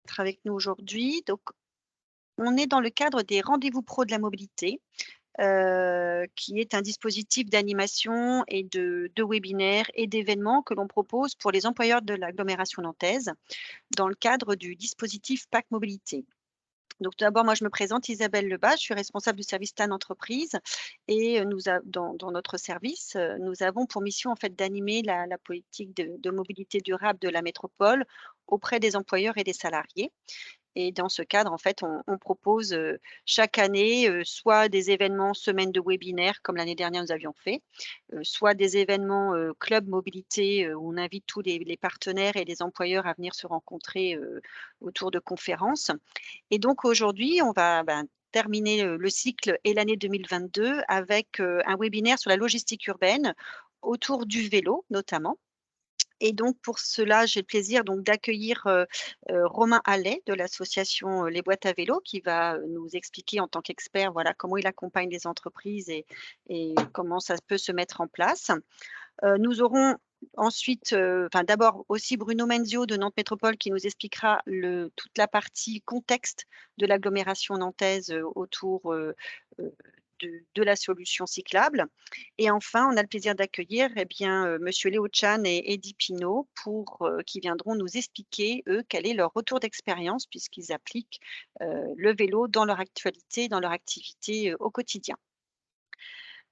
d'être avec nous aujourd'hui. Donc, on est dans le cadre des rendez-vous pro de la mobilité, qui est un dispositif d'animation et de webinaires et d'événements que l'on propose pour les employeurs de l'agglomération nantaise, dans le cadre du dispositif PAC Mobilité. Donc tout d'abord, moi je me présente, Isabelle Lebas, je suis responsable du service TAN entreprise et nous a dans notre service, nous avons pour mission en fait d'animer la politique de mobilité durable de la métropole auprès des employeurs et des salariés. Et dans ce cadre, en fait, on propose, chaque année, soit des événements semaines de webinaires comme l'année dernière nous avions fait, soit des événements, club mobilité, où on invite tous les partenaires et les employeurs à venir se rencontrer, autour de conférences. Et donc aujourd'hui, on va, terminer, le cycle et l'année 2022 avec, un webinaire sur la logistique urbaine autour du vélo notamment. Et donc pour cela, j'ai le plaisir donc d'accueillir, Romain Allais de l'association, Les Boîtes à vélo qui va, nous expliquer en tant qu'expert, voilà, comment il accompagne les entreprises et comment ça peut se mettre en place. Nous aurons ensuite, d'abord aussi Bruno Menzio de Nantes Métropole qui nous expliquera toute la partie contexte de l'agglomération nantaise, autour, de la solution cyclable. Et enfin, on a le plaisir d'accueillir, monsieur Léo Chan et Eddy Pinault qui viendront nous expliquer, eux, quel est leur retour d'expérience puisqu'ils appliquent, le vélo dans leur actualité, dans leur activité, au quotidien.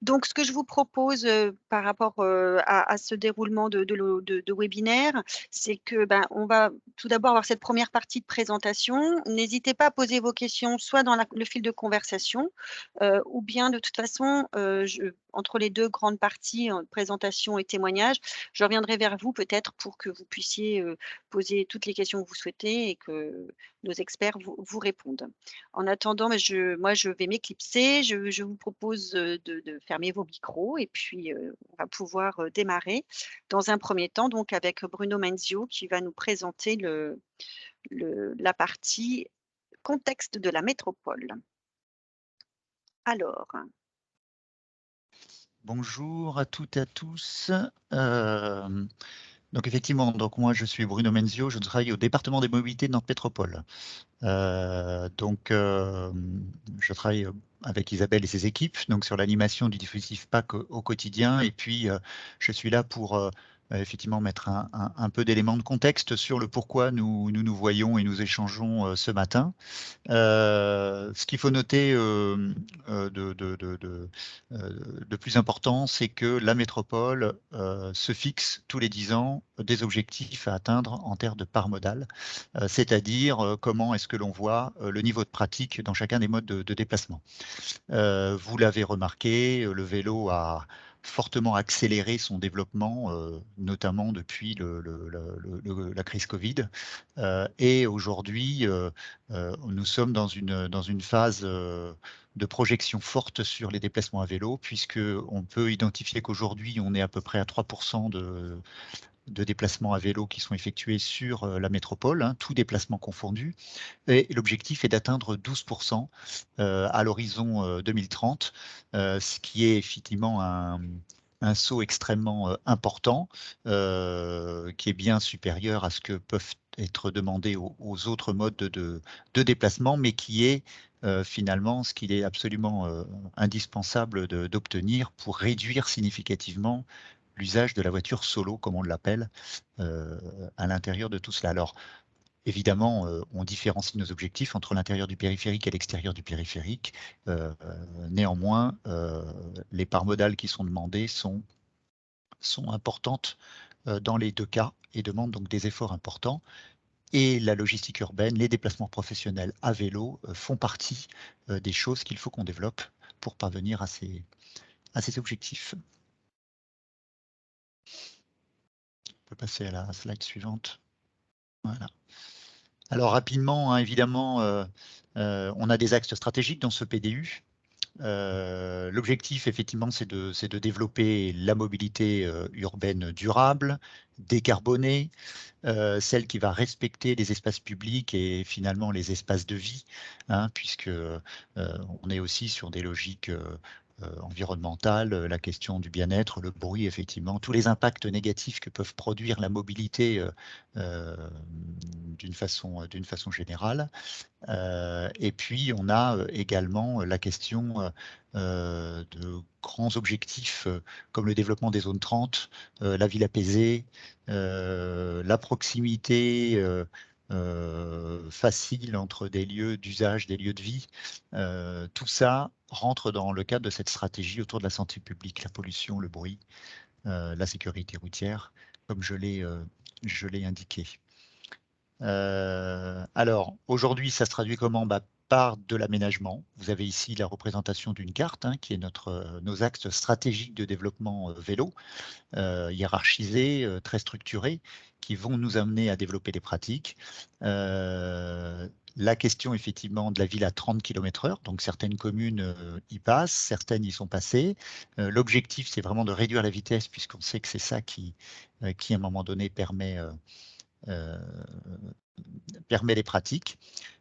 Donc ce que je vous propose, par rapport, à ce déroulement de webinaire, c'est que, on va tout d'abord avoir cette première partie de présentation. N'hésitez pas à poser vos questions soit dans le fil de conversation, ou bien de toute façon, entre les 2 grandes parties, présentation et témoignage, je reviendrai vers vous peut-être pour que vous puissiez, poser toutes les questions que vous souhaitez et que nos experts vous répondent. En attendant, moi, je vais m'éclipser. Je vous propose, de fermer vos micros et puis, on va pouvoir, démarrer dans un premier temps donc avec Bruno Menzio qui va nous présenter la partie contexte de la métropole. Alors, Bonjour à toutes et à tous. Donc effectivement, moi je suis Bruno Menzio, je travaille au département des mobilités de Nantes Métropole. Je travaille avec Isabelle et ses équipes donc sur l'animation du dispositif PAC au quotidien et puis je suis là pour effectivement mettre un peu d'éléments de contexte sur le pourquoi nous voyons et nous échangeons ce matin. Ce qu'il faut noter de plus important, c'est que la métropole se fixe tous les 10 ans des objectifs à atteindre en termes de part modale, c'est-à-dire comment est-ce que l'on voit le niveau de pratique dans chacun des modes de déplacement. Vous l'avez remarqué, le vélo a fortement accéléré son développement, notamment depuis la crise Covid. Et aujourd'hui, nous sommes dans une phase de projection forte sur les déplacements à vélo, puisqu'on peut identifier qu'aujourd'hui, on est à peu près à 3% de déplacements à vélo qui sont effectués sur la métropole, hein, tout déplacement confondu. Et l'objectif est d'atteindre 12% à l'horizon 2030, ce qui est effectivement un saut extrêmement important, qui est bien supérieur à ce que peuvent être demandés aux autres modes de déplacement, mais qui est finalement ce qu'il est absolument indispensable d'obtenir pour réduire significativement l'usage de la voiture solo, comme on l'appelle, à l'intérieur de tout cela. Alors, évidemment, on différencie nos objectifs entre l'intérieur du périphérique et l'extérieur du périphérique. Néanmoins, les parts modales qui sont demandées sont importantes dans les 2 cas et demandent donc des efforts importants. Et la logistique urbaine, les déplacements professionnels à vélo font partie des choses qu'il faut qu'on développe pour parvenir à ces objectifs. On peut passer à la slide suivante. Voilà. Alors rapidement, hein, évidemment, on a des axes stratégiques dans ce PDU. L'objectif, effectivement, c'est de développer la mobilité urbaine durable, décarbonée, celle qui va respecter les espaces publics et finalement les espaces de vie, hein, puisque on est aussi sur des logiques environnementales, la question du bien-être, le bruit, effectivement, tous les impacts négatifs que peuvent produire la mobilité d'une façon générale. Et puis, on a également la question de grands objectifs comme le développement des zones 30, la ville apaisée, la proximité facile entre des lieux d'usage, des lieux de vie. Tout ça rentre dans le cadre de cette stratégie autour de la santé publique, la pollution, le bruit, la sécurité routière, comme je l'ai indiqué. Alors, aujourd'hui, ça se traduit comment? Par de l'aménagement. Vous avez ici la représentation d'une carte qui est nos axes stratégiques de développement vélo, hiérarchisés, très structurés, qui vont nous amener à développer des pratiques. La question effectivement de la ville à 30 km/h, donc certaines communes y passent, certaines y sont passées. L'objectif, c'est vraiment de réduire la vitesse, puisqu'on sait que c'est ça qui, à un moment donné, permet les pratiques,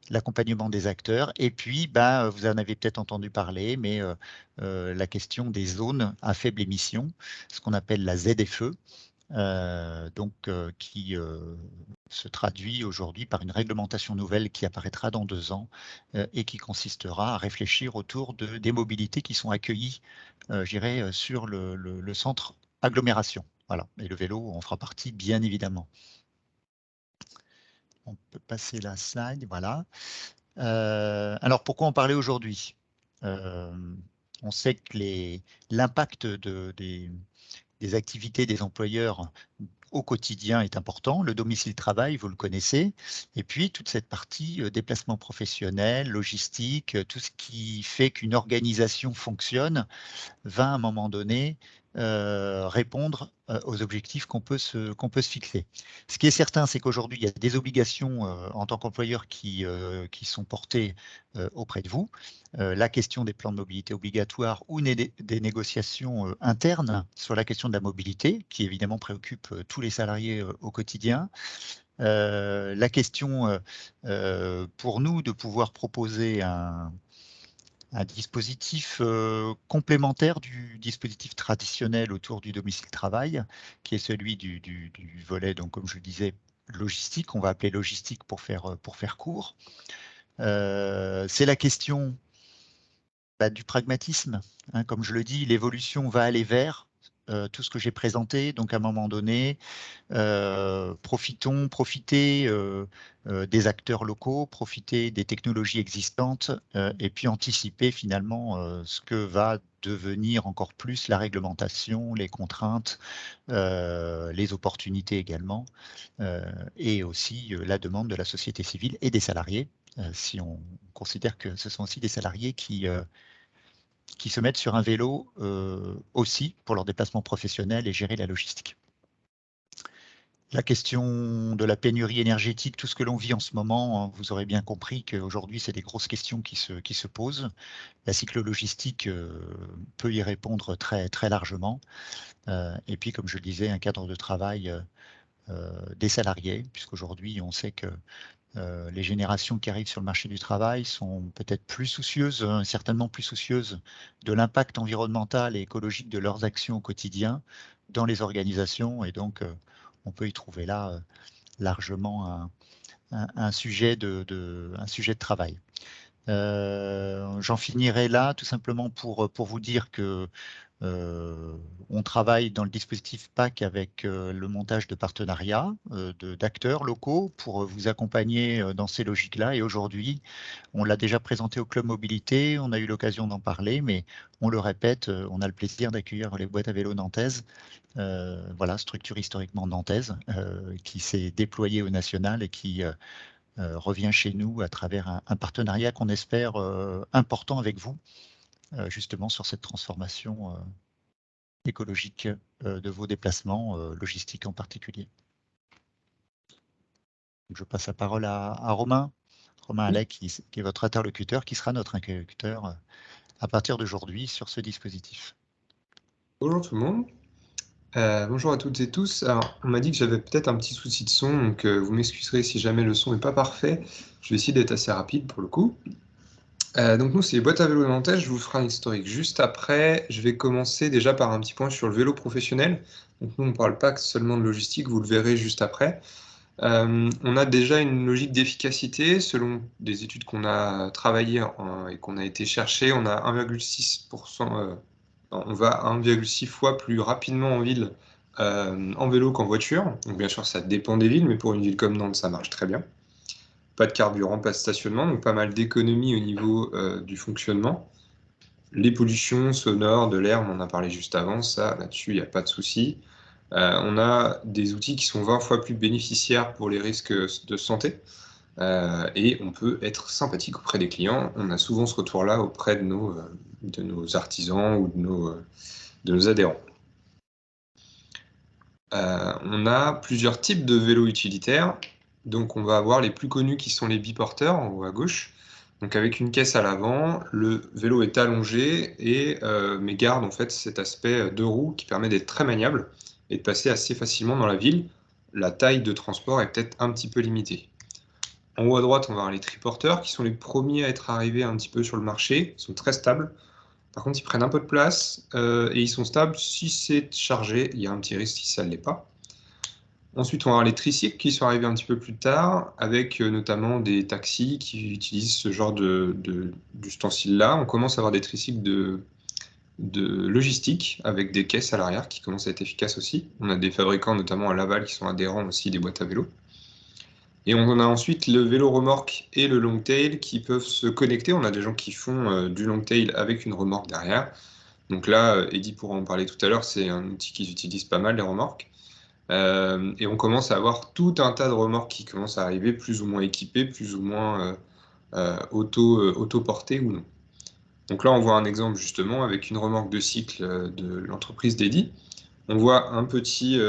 l'accompagnement des acteurs, et puis vous en avez peut-être entendu parler, mais la question des zones à faible émission, ce qu'on appelle la ZFE, qui se traduit aujourd'hui par une réglementation nouvelle qui apparaîtra dans 2 ans et qui consistera à réfléchir autour des mobilités qui sont accueillies, je dirais, sur le centre agglomération. Voilà. Et le vélo en fera partie, bien évidemment. On peut passer la slide, voilà. Alors, pourquoi en parler aujourd'hui? On sait que l'impact des activités des employeurs au quotidien est important. Le domicile-travail, vous le connaissez. Et puis, toute cette partie déplacement professionnel, logistique, tout ce qui fait qu'une organisation fonctionne, va à un moment donné répondre aux objectifs qu'on peut se fixer. Ce qui est certain, c'est qu'aujourd'hui, il y a des obligations en tant qu'employeur qui sont portées auprès de vous. La question des plans de mobilité obligatoires ou des négociations internes sur la question de la mobilité, qui évidemment préoccupe tous les salariés au quotidien. La question pour nous de pouvoir proposer un dispositif complémentaire du dispositif traditionnel autour du domicile-travail, qui est celui du volet, donc comme je le disais, logistique, on va appeler logistique pour faire court. C'est la question du pragmatisme. Comme je le dis, l'évolution va aller vers tout ce que j'ai présenté, donc à un moment donné, profiter des acteurs locaux, profiter des technologies existantes et puis anticiper finalement ce que va devenir encore plus la réglementation, les contraintes, les opportunités également, et aussi la demande de la société civile et des salariés, si on considère que ce sont aussi des salariés qui se mettent sur un vélo aussi pour leur déplacement professionnel et gérer la logistique. La question de la pénurie énergétique, tout ce que l'on vit en ce moment, vous aurez bien compris qu'aujourd'hui, c'est des grosses questions qui se posent. La cyclo-logistique peut y répondre très, très largement. Et puis, comme je le disais, un cadre de travail des salariés, puisqu'aujourd'hui, on sait que les générations qui arrivent sur le marché du travail sont peut-être plus soucieuses, certainement plus soucieuses de l'impact environnemental et écologique de leurs actions au quotidien dans les organisations. Et donc, on peut y trouver là largement un sujet de travail. J'en finirai là, tout simplement pour vous dire que on travaille dans le dispositif PAC avec le montage de partenariats d'acteurs locaux pour vous accompagner dans ces logiques-là. Et aujourd'hui, on l'a déjà présenté au Club Mobilité, on a eu l'occasion d'en parler, mais on le répète, on a le plaisir d'accueillir les boîtes à vélo nantaises. Voilà, structure historiquement nantaise qui s'est déployée au national et qui revient chez nous à travers un partenariat qu'on espère important avec vous, justement sur cette transformation écologique de vos déplacements, logistiques en particulier. Donc, je passe la parole à Romain Allais, qui est votre interlocuteur, qui sera notre interlocuteur à partir d'aujourd'hui sur ce dispositif. Bonjour tout le monde. Bonjour à toutes et tous. Alors, on m'a dit que j'avais peut-être un petit souci de son, donc vous m'excuserez si jamais le son n'est pas parfait. Je vais essayer d'être assez rapide pour le coup. Donc nous, c'est les boîtes à vélo nantais. Je vous ferai un historique juste après. Je vais commencer déjà par un petit point sur le vélo professionnel. Donc nous, on ne parle pas seulement de logistique, vous le verrez juste après. On a déjà une logique d'efficacité. Selon des études qu'on a travaillées et qu'on a été chercher, on a 1,6%, on va 1,6 fois plus rapidement en ville en vélo qu'en voiture. Donc bien sûr, ça dépend des villes, mais pour une ville comme Nantes, ça marche très bien. Pas de carburant, pas de stationnement, donc pas mal d'économies au niveau du fonctionnement. Les pollutions sonores, de l'air, on en a parlé juste avant, ça, là-dessus, il n'y a pas de souci. On a des outils qui sont 20 fois plus bénéficiaires pour les risques de santé, et on peut être sympathique auprès des clients. On a souvent ce retour-là auprès de nos artisans ou de nos adhérents. On a plusieurs types de vélos utilitaires. Donc on va avoir les plus connus qui sont les biporteurs en haut à gauche. Donc avec une caisse à l'avant, le vélo est allongé mais garde en fait cet aspect deux roues qui permet d'être très maniable et de passer assez facilement dans la ville. La taille de transport est peut-être un petit peu limitée. En haut à droite, on va avoir les triporteurs qui sont les premiers à être arrivés un petit peu sur le marché. Ils sont très stables. Par contre, ils prennent un peu de place et ils sont stables si c'est chargé. Il y a un petit risque si ça ne l'est pas. Ensuite, on va avoir les tricycles qui sont arrivés un petit peu plus tard, avec notamment des taxis qui utilisent ce genre d'ustensile-là. On commence à avoir des tricycles de logistique avec des caisses à l'arrière qui commencent à être efficaces aussi. On a des fabricants, notamment à Laval, qui sont adhérents aussi des boîtes à vélo. Et on a ensuite le vélo remorque et le long tail qui peuvent se connecter. On a des gens qui font du long tail avec une remorque derrière. Donc là, Eddy pourra en parler tout à l'heure, c'est un outil qu'ils utilisent pas mal, les remorques. Et on commence à avoir tout un tas de remorques qui commencent à arriver, plus ou moins équipées, plus ou moins auto-portées ou non. Donc là, on voit un exemple justement avec une remorque de cycle de l'entreprise d'Eddy. On voit un petit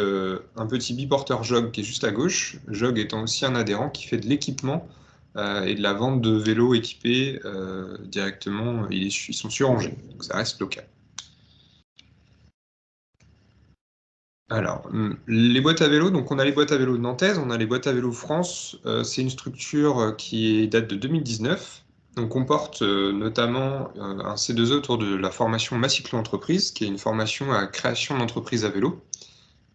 biporteur Jog qui est juste à gauche, Jog étant aussi un adhérent qui fait de l'équipement et de la vente de vélos équipés directement. Ils sont sur Angers, donc ça reste local. Alors, les boîtes à vélo, donc on a les boîtes à vélo nantaises, on a les boîtes à vélo France. C'est une structure qui date de 2019. On comporte notamment un C2E autour de la formation Macyclo Entreprise, qui est une formation à création d'entreprise à vélo,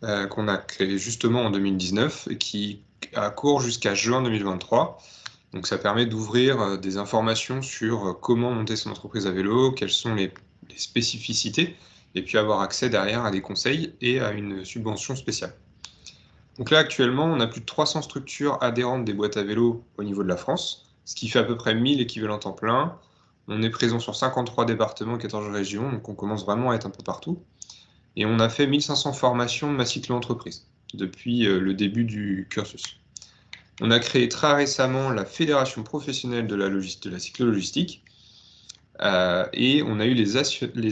qu'on a créée justement en 2019 et qui a cours jusqu'à juin 2023. Donc ça permet d'ouvrir des informations sur comment monter son entreprise à vélo, quelles sont les spécificités, et puis avoir accès derrière à des conseils et à une subvention spéciale. Donc là, actuellement, on a plus de 300 structures adhérentes des boîtes à vélo au niveau de la France, ce qui fait à peu près 1000 équivalents temps plein. On est présent sur 53 départements, 14 régions, donc on commence vraiment à être un peu partout. Et on a fait 1500 formations de Macyclo Entreprise depuis le début du cursus. On a créé très récemment la Fédération professionnelle de la cyclo-logistique, et on a eu les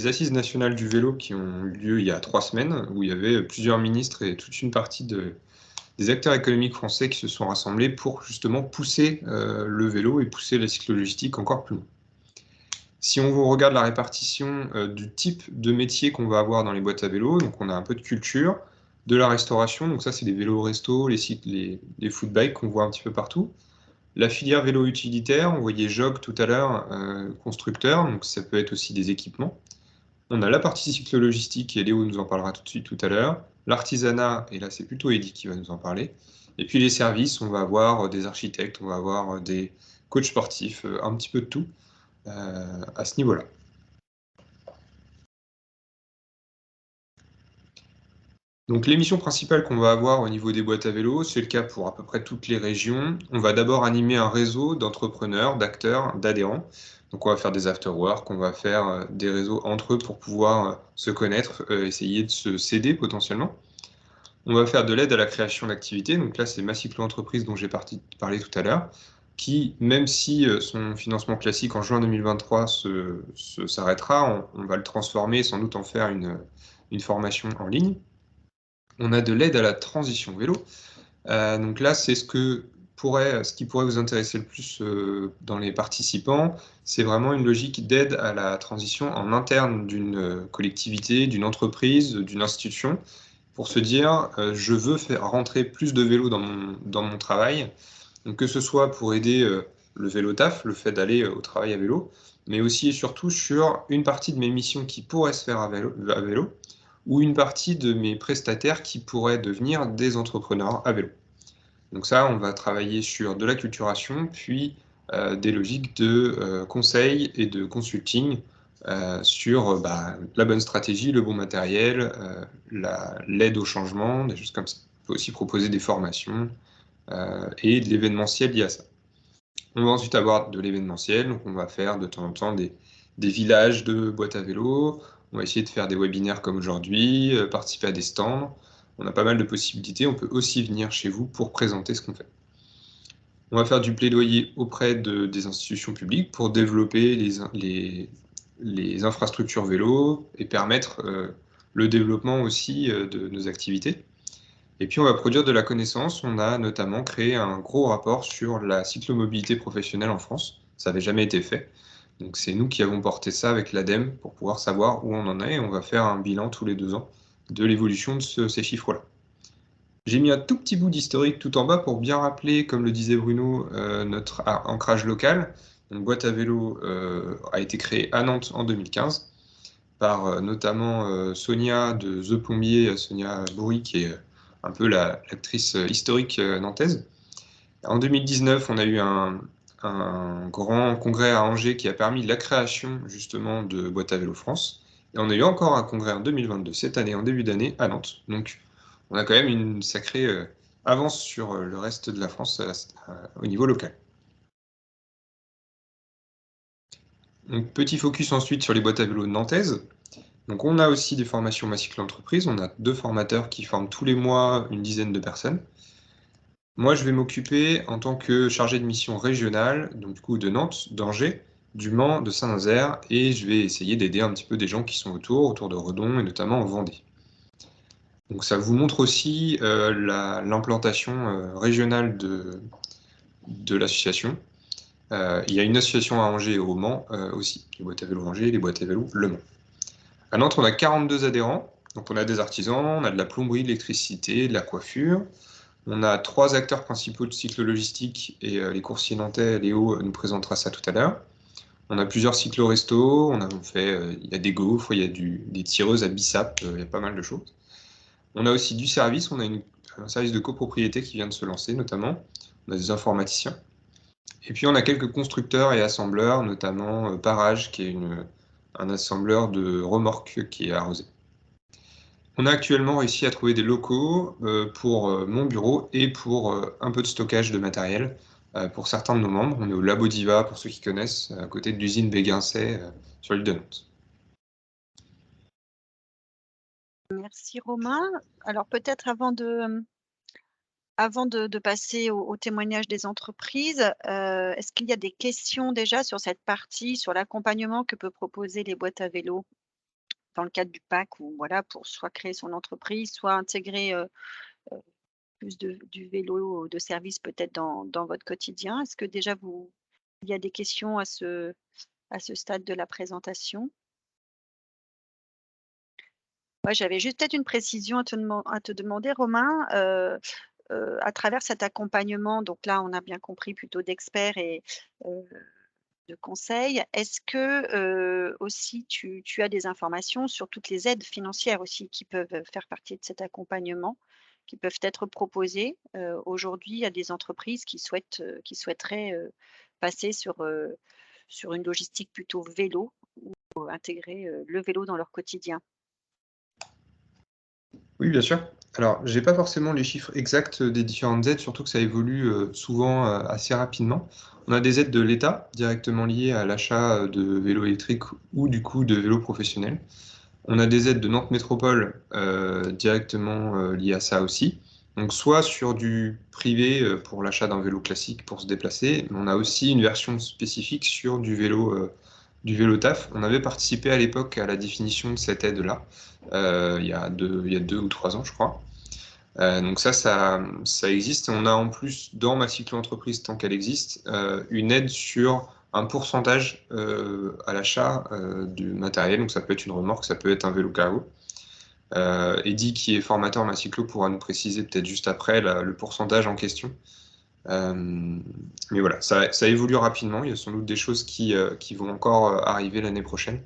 assises nationales du vélo qui ont eu lieu il y a 3 semaines, où il y avait plusieurs ministres et toute une partie des acteurs économiques français qui se sont rassemblés pour justement pousser le vélo et pousser la cyclo-logistique encore plus loin. Si on regarde la répartition du type de métier qu'on va avoir dans les boîtes à vélo, donc on a un peu de culture, de la restauration, donc ça c'est les vélos resto, les food bikes qu'on voit un petit peu partout. La filière vélo utilitaire, on voyait Jog tout à l'heure, constructeur, donc ça peut être aussi des équipements. On a la partie cyclo-logistique, et Léo nous en parlera tout de suite tout à l'heure. L'artisanat, et là c'est plutôt Eddy qui va nous en parler. Et puis les services, on va avoir des architectes, on va avoir des coachs sportifs, un petit peu de tout à ce niveau-là. Donc les missions principales qu'on va avoir au niveau des boîtes à vélo, c'est le cas pour à peu près toutes les régions. On va d'abord animer un réseau d'entrepreneurs, d'acteurs, d'adhérents. Donc on va faire des after-work, on va faire des réseaux entre eux pour pouvoir se connaître, essayer de se s'aider potentiellement. On va faire de l'aide à la création d'activités. Donc là, c'est Macyclo Entreprise dont j'ai parlé tout à l'heure, qui, même si son financement classique en juin 2023 s'arrêtera, on va le transformer et sans doute en faire une formation en ligne. On a de l'aide à la transition vélo. Donc là, c'est ce qui pourrait vous intéresser le plus dans les participants. C'est vraiment une logique d'aide à la transition en interne d'une collectivité, d'une entreprise, d'une institution, pour se dire je veux faire rentrer plus de vélos dans mon travail. Donc que ce soit pour aider le vélo taf, le fait d'aller au travail à vélo, mais aussi et surtout sur une partie de mes missions qui pourraient se faire à vélo ou une partie de mes prestataires qui pourraient devenir des entrepreneurs à vélo. Donc ça, on va travailler sur de l'acculturation, puis des logiques de conseil et de consulting sur la bonne stratégie, le bon matériel, l'aide au changement, des choses comme ça. On peut aussi proposer des formations et de l'événementiel lié à ça. On va ensuite avoir de l'événementiel, donc on va faire de temps en temps des villages de boîtes à vélo, on va essayer de faire des webinaires comme aujourd'hui, participer à des stands. On a pas mal de possibilités, on peut aussi venir chez vous pour présenter ce qu'on fait. On va faire du plaidoyer auprès des institutions publiques pour développer les infrastructures vélo et permettre le développement aussi de nos activités. Et puis on va produire de la connaissance. On a notamment créé un gros rapport sur la cyclomobilité professionnelle en France. Ça n'avait jamais été fait. Donc c'est nous qui avons porté ça avec l'ADEME pour pouvoir savoir où on en est. Et on va faire un bilan tous les 2 ans de l'évolution de ces chiffres-là. J'ai mis un tout petit bout d'historique tout en bas pour bien rappeler, comme le disait Bruno, notre ancrage local. Donc Boîte à vélo a été créée à Nantes en 2015 par notamment Sonia de The Plombier, Sonia Bourri, qui est un peu l'actrice historique nantaise. En 2019, on a eu un grand congrès à Angers qui a permis la création justement de Boîte à vélo France. Et on a eu encore un congrès en 2022, cette année, en début d'année, à Nantes. Donc on a quand même une sacrée avance sur le reste de la France au niveau local. Donc, petit focus ensuite sur les boîtes à vélo nantaises. Donc on a aussi des formations Ma Cycle Entreprise, on a 2 formateurs qui forment tous les mois une dizaine de personnes. Moi je vais m'occuper en tant que chargé de mission régionale, donc du coup de Nantes, d'Angers, du Mans, de Saint-Nazaire, et je vais essayer d'aider un petit peu des gens qui sont autour de Redon et notamment en Vendée. Donc ça vous montre aussi l'implantation régionale de l'association. Il y a une association à Angers et au Mans aussi, les boîtes à vélo Angers et les boîtes à vélo Le Mans. À Nantes, on a 42 adhérents. Donc on a des artisans, on a de la plomberie, de l'électricité, de la coiffure. On a 3 acteurs principaux de cyclo-logistique et les coursiers nantais, Léo nous présentera ça tout à l'heure. On a plusieurs cyclo-restos, il y a des gaufres, il y a des tireuses à Bissap, il y a pas mal de choses. On a aussi du service, on a un service de copropriété qui vient de se lancer notamment. On a des informaticiens. Et puis on a quelques constructeurs et assembleurs, notamment Parage, qui est un assembleur de remorques qui est arrosé. On a actuellement réussi à trouver des locaux pour mon bureau et pour un peu de stockage de matériel pour certains de nos membres. On est au Labo Diva, pour ceux qui connaissent, à côté de l'usine Béguincet, sur l'île de Nantes. Merci Romain. Alors peut-être avant de passer au témoignage des entreprises, est-ce qu'il y a des questions déjà sur cette partie, sur l'accompagnement que peut proposer les boîtes à vélo dans le cadre du PAC ou voilà, pour soit créer son entreprise, soit intégrer plus du vélo de service peut-être dans votre quotidien? Est-ce que déjà il y a des questions à ce stade de la présentation? Ouais, j'avais juste peut-être une précision à te demander Romain, à travers cet accompagnement, donc là, on a bien compris plutôt d'experts et de conseils. Est-ce que, aussi tu as des informations sur toutes les aides financières aussi qui peuvent faire partie de cet accompagnement, qui peuvent être proposées, aujourd'hui à des entreprises qui souhaiteraient, passer sur une logistique plutôt vélo ou intégrer, le vélo dans leur quotidien? Oui, bien sûr. Alors, j'ai pas forcément les chiffres exacts des différentes aides, surtout que ça évolue souvent assez rapidement. On a des aides de l'État directement liées à l'achat de vélos électriques ou du coup de vélos professionnels. On a des aides de Nantes Métropole directement liées à ça aussi. Donc, soit sur du privé pour l'achat d'un vélo classique pour se déplacer, mais on a aussi une version spécifique sur du vélo taf. On avait participé à l'époque à la définition de cette aide-là, il y a 2 ou 3 ans, je crois. Donc ça existe. Et on a en plus, dans Ma Cycle Entreprise, tant qu'elle existe, une aide sur un pourcentage à l'achat du matériel. Donc ça peut être une remorque, ça peut être un vélo cargo. Eddy, qui est formateur Ma Cyclo, pourra nous préciser peut-être juste après le pourcentage en question. Mais voilà, ça évolue rapidement. Il y a sans doute des choses qui vont encore arriver l'année prochaine.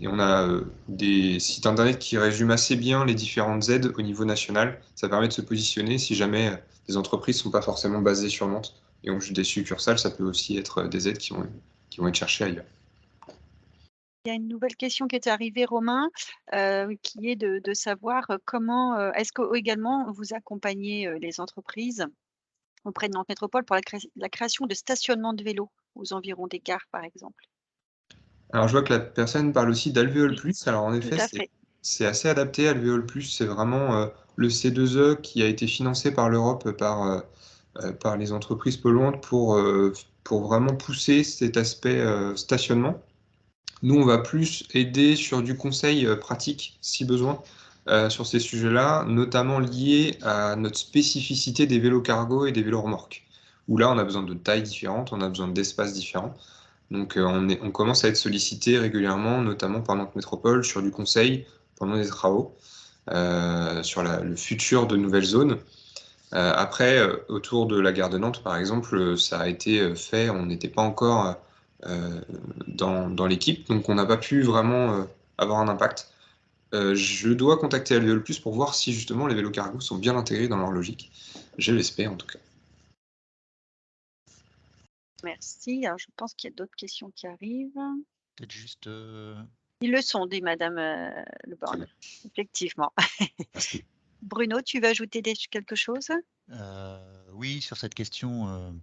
Et on a des sites internet qui résument assez bien les différentes aides au niveau national. Ça permet de se positionner si jamais des entreprises ne sont pas forcément basées sur Nantes et ont juste des succursales, ça peut aussi être des aides qui vont être cherchées ailleurs. Il y a une nouvelle question qui est arrivée, Romain, qui est de savoir comment, est-ce que également vous accompagnez les entreprises auprès de Nantes Métropole pour la création de stationnements de vélos aux environs des gares, par exemple? Alors je vois que la personne parle aussi d'Alvéole+. Oui, Alors en tout effet, à fait. c'est assez adapté. Alvéole+, c'est vraiment le C2E qui a été financé par l'Europe, par les entreprises polluantes pour vraiment pousser cet aspect stationnement. Nous, on va plus aider sur du conseil pratique, si besoin, sur ces sujets-là, notamment liés à notre spécificité des vélos cargo et des vélos remorques, où là, on a besoin de tailles différentes, on a besoin d'espaces différents. Donc, on commence à être sollicité régulièrement, notamment par Nantes Métropole, sur du conseil pendant des travaux, sur le futur de nouvelles zones. Après, autour de la gare de Nantes, par exemple, ça a été fait, on n'était pas encore dans l'équipe, donc on n'a pas pu vraiment avoir un impact. Je dois contacter Alvéole+ pour voir si justement les vélos cargo sont bien intégrés dans leur logique. Je l'espère en tout cas. Merci. Alors je pense qu'il y a d'autres questions qui arrivent. Peut-être juste Ils le sont, dit madame, Le Borgne. Effectivement. Merci. Bruno, tu veux ajouter quelque chose? oui, sur cette question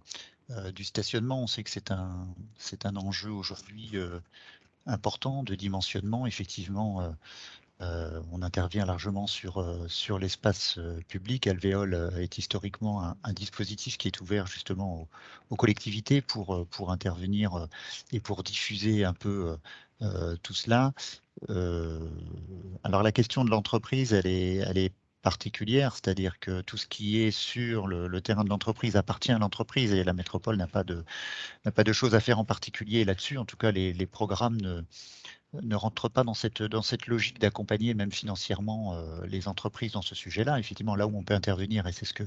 du stationnement, on sait que c'est un enjeu aujourd'hui important de dimensionnement. Effectivement, on intervient largement sur l'espace public. Alvéole est historiquement un dispositif qui est ouvert justement aux collectivités pour intervenir et pour diffuser un peu tout cela. Alors la question de l'entreprise, elle est particulière, c'est-à-dire que tout ce qui est sur le terrain de l'entreprise appartient à l'entreprise et la métropole n'a pas de choses à faire en particulier là-dessus. En tout cas, les programmes ne rentrent pas dans cette logique d'accompagner même financièrement les entreprises dans ce sujet-là. Effectivement, là où on peut intervenir, et c'est ce que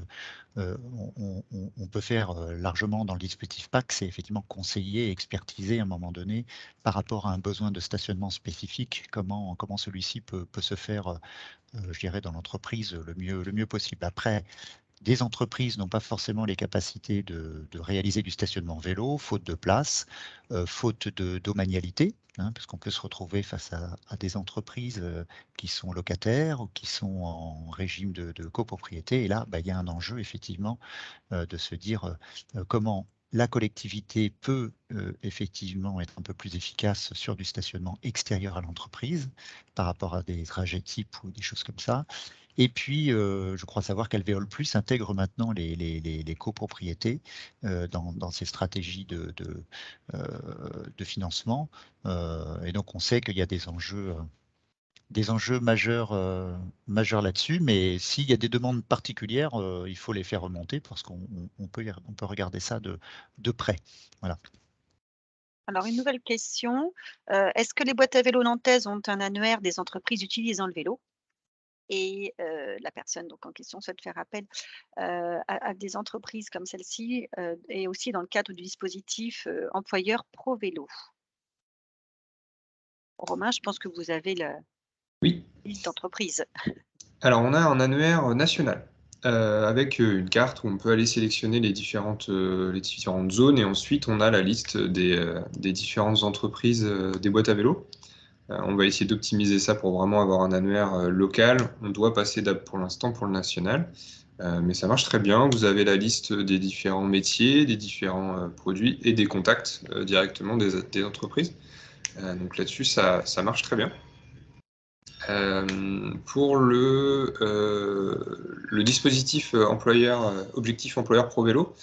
on peut faire largement dans le dispositif PAC, c'est effectivement conseiller, expertiser à un moment donné par rapport à un besoin de stationnement spécifique, comment celui-ci peut se faire, je dirais, dans l'entreprise le mieux possible. Après, des entreprises n'ont pas forcément les capacités de réaliser du stationnement vélo, faute de place, faute de domanialité, hein, parce qu'on peut se retrouver face à des entreprises qui sont locataires ou qui sont en régime de copropriété. Et là, il y a un enjeu effectivement de se dire comment la collectivité peut effectivement être un peu plus efficace sur du stationnement extérieur à l'entreprise par rapport à des trajets types ou des choses comme ça. Et puis, je crois savoir qu'Alvéole+ intègre maintenant les copropriétés dans ses stratégies de financement. Et donc, on sait qu'il y a des enjeux majeurs là-dessus, mais s'il y a des demandes particulières, il faut les faire remonter parce qu'on peut regarder ça de près. Voilà. Alors une nouvelle question, est-ce que les boîtes à vélo nantaises ont un annuaire des entreprises utilisant le vélo? Et la personne donc en question souhaite faire appel, à des entreprises comme celle-ci, et aussi dans le cadre du dispositif, employeur Pro Vélo. Romain, je pense que vous avez la Oui. liste d'entreprises. Alors on a un annuaire national, avec une carte où on peut aller sélectionner les différentes zones et ensuite on a la liste des différentes entreprises, des boîtes à vélo. On va essayer d'optimiser ça pour vraiment avoir un annuaire local. On doit passer pour l'instant pour le national, mais ça marche très bien. Vous avez la liste des différents métiers, des différents produits et des contacts directement des entreprises. Donc là-dessus, ça marche très bien. Pour le dispositif objectif employeur Pro Vélo,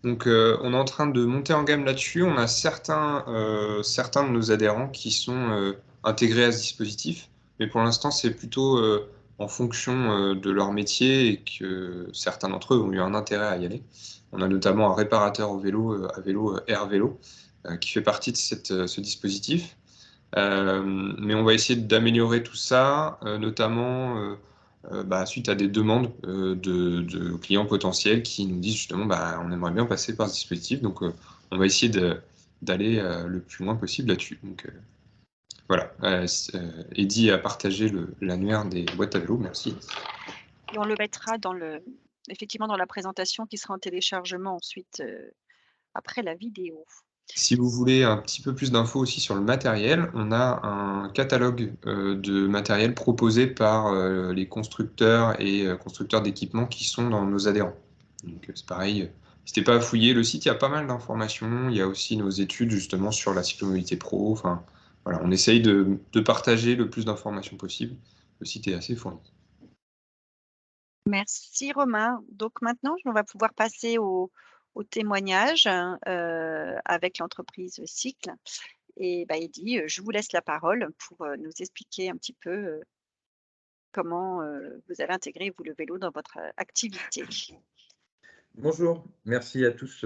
donc on est en train de monter en gamme là-dessus. On a certains de nos adhérents qui sont intégrés à ce dispositif, mais pour l'instant, c'est plutôt en fonction de leur métier et que certains d'entre eux ont eu un intérêt à y aller. On a notamment un réparateur à vélo, Air Vélo, qui fait partie de ce dispositif. Mais on va essayer d'améliorer tout ça, notamment suite à des demandes de clients potentiels qui nous disent justement on aimerait bien passer par ce dispositif. Donc on va essayer d'aller le plus loin possible là-dessus. Donc voilà, Eddy a partagé l'annuaire des boîtes à vélo, merci. Et on le mettra dans effectivement dans la présentation qui sera en téléchargement ensuite, après la vidéo. Si vous voulez un petit peu plus d'infos aussi sur le matériel, on a un catalogue, de matériel proposé par, les constructeurs et constructeurs d'équipements qui sont dans nos adhérents. Donc, c'est pareil, n'hésitez pas à fouiller le site, il y a pas mal d'informations. Il y a aussi nos études justement sur la cyclomobilité pro. Enfin, voilà, on essaye de partager le plus d'informations possible. Le site est assez fourni. Merci Romain. Donc maintenant, on va pouvoir passer au témoignage, avec l'entreprise Cycle et bah, Eddy, je vous laisse la parole pour, nous expliquer un petit peu, comment, vous avez intégré, vous, le vélo dans votre, activité. Bonjour, merci à tous,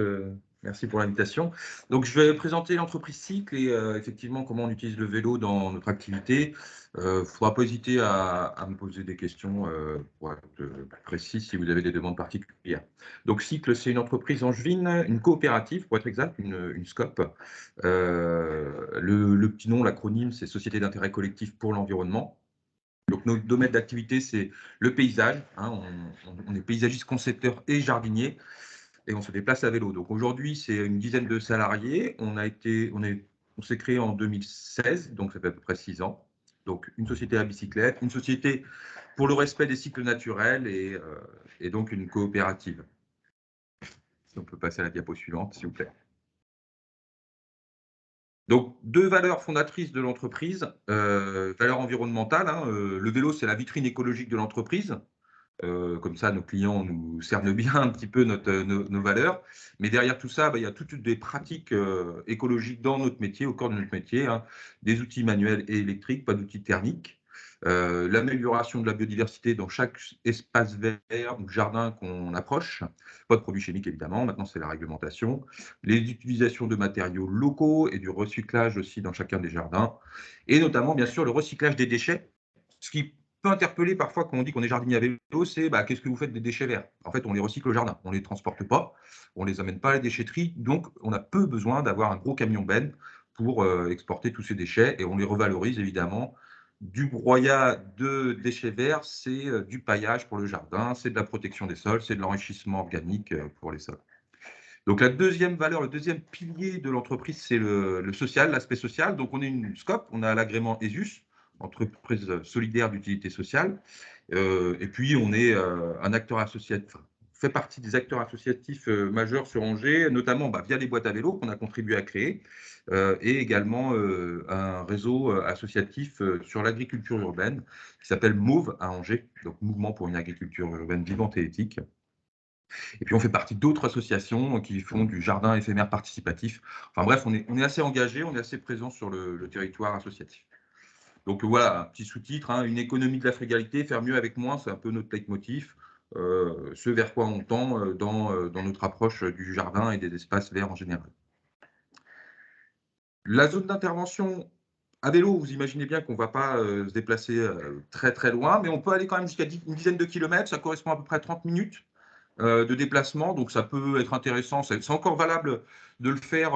merci pour l'invitation. Donc je vais présenter l'entreprise Cycle et effectivement comment on utilise le vélo dans notre activité. Il ne faudra pas hésiter à me poser des questions pour être plus précis si vous avez des demandes particulières. Donc Cycle, c'est une entreprise angevine, une coopérative pour être exact, une SCOP. Le petit nom, l'acronyme, c'est Société d'intérêt collectif pour l'environnement. Donc, notre domaine d'activité, c'est le paysage. Hein, on est paysagiste, concepteur et jardinier et on se déplace à vélo. Donc, aujourd'hui, c'est une dizaine de salariés. On s'est créé en 2016, donc ça fait à peu près 6 ans. Donc, une société à bicyclette, une société pour le respect des cycles naturels et donc une coopérative. Si on peut passer à la diapo suivante, s'il vous plaît. Donc, 2 valeurs fondatrices de l'entreprise, valeur environnementale. Hein, le vélo, c'est la vitrine écologique de l'entreprise. Comme ça, nos clients nous cernent bien un petit peu nos valeurs. Mais derrière tout ça, il y a toutes des pratiques écologiques dans notre métier, au cœur de notre métier. Hein, des outils manuels et électriques, pas d'outils thermiques. L'amélioration de la biodiversité dans chaque espace vert ou jardin qu'on approche. Pas de produits chimiques, évidemment. Maintenant, c'est la réglementation. Les utilisations de matériaux locaux et du recyclage aussi dans chacun des jardins. Et notamment, bien sûr, le recyclage des déchets. Ce qui peut interpeller parfois quand on dit qu'on est jardinier à vélo, c'est qu'est-ce que vous faites des déchets verts? En fait, on les recycle au jardin, on ne les transporte pas, on ne les amène pas à la déchetterie, donc on a peu besoin d'avoir un gros camion benne pour exporter tous ces déchets et on les revalorise évidemment. Du broyat de déchets verts, c'est du paillage pour le jardin, c'est de la protection des sols, c'est de l'enrichissement organique pour les sols. Donc la deuxième valeur, le deuxième pilier de l'entreprise, c'est le social, l'aspect social. Donc on est une SCOP, on a l'agrément ESUS, entreprise solidaire d'utilité sociale. Et puis on est un acteur associatif, fait partie des acteurs associatifs majeurs sur Angers, notamment via les boîtes à vélo qu'on a contribué à créer, et également un réseau associatif sur l'agriculture urbaine qui s'appelle MOVE à Angers, donc Mouvement pour une agriculture urbaine vivante et éthique. Et puis on fait partie d'autres associations qui font du jardin éphémère participatif. Enfin bref, on est assez engagé, on est assez présent sur le territoire associatif. Donc voilà, un petit sous-titre, hein, une économie de la frugalité, faire mieux avec moins, c'est un peu notre leitmotiv, ce vers quoi on tend dans notre approche du jardin et des espaces verts en général. La zone d'intervention à vélo, vous imaginez bien qu'on ne va pas se déplacer très très loin, mais on peut aller quand même jusqu'à une dizaine de kilomètres, ça correspond à peu près 30 minutes de déplacement, donc ça peut être intéressant. C'est encore valable de le faire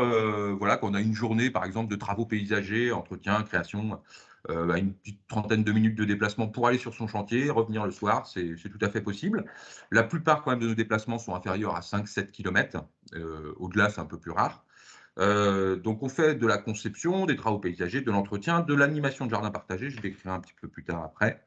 voilà, quand on a une journée, par exemple, de travaux paysagers, entretien, création, une petite trentaine de minutes de déplacement pour aller sur son chantier, revenir le soir, c'est tout à fait possible. La plupart quand même de nos déplacements sont inférieurs à 5-7 km. Au-delà, c'est un peu plus rare. Donc on fait de la conception, des travaux paysagers, de l'entretien, de l'animation de jardin partagé, je décrirai un petit peu plus tard après,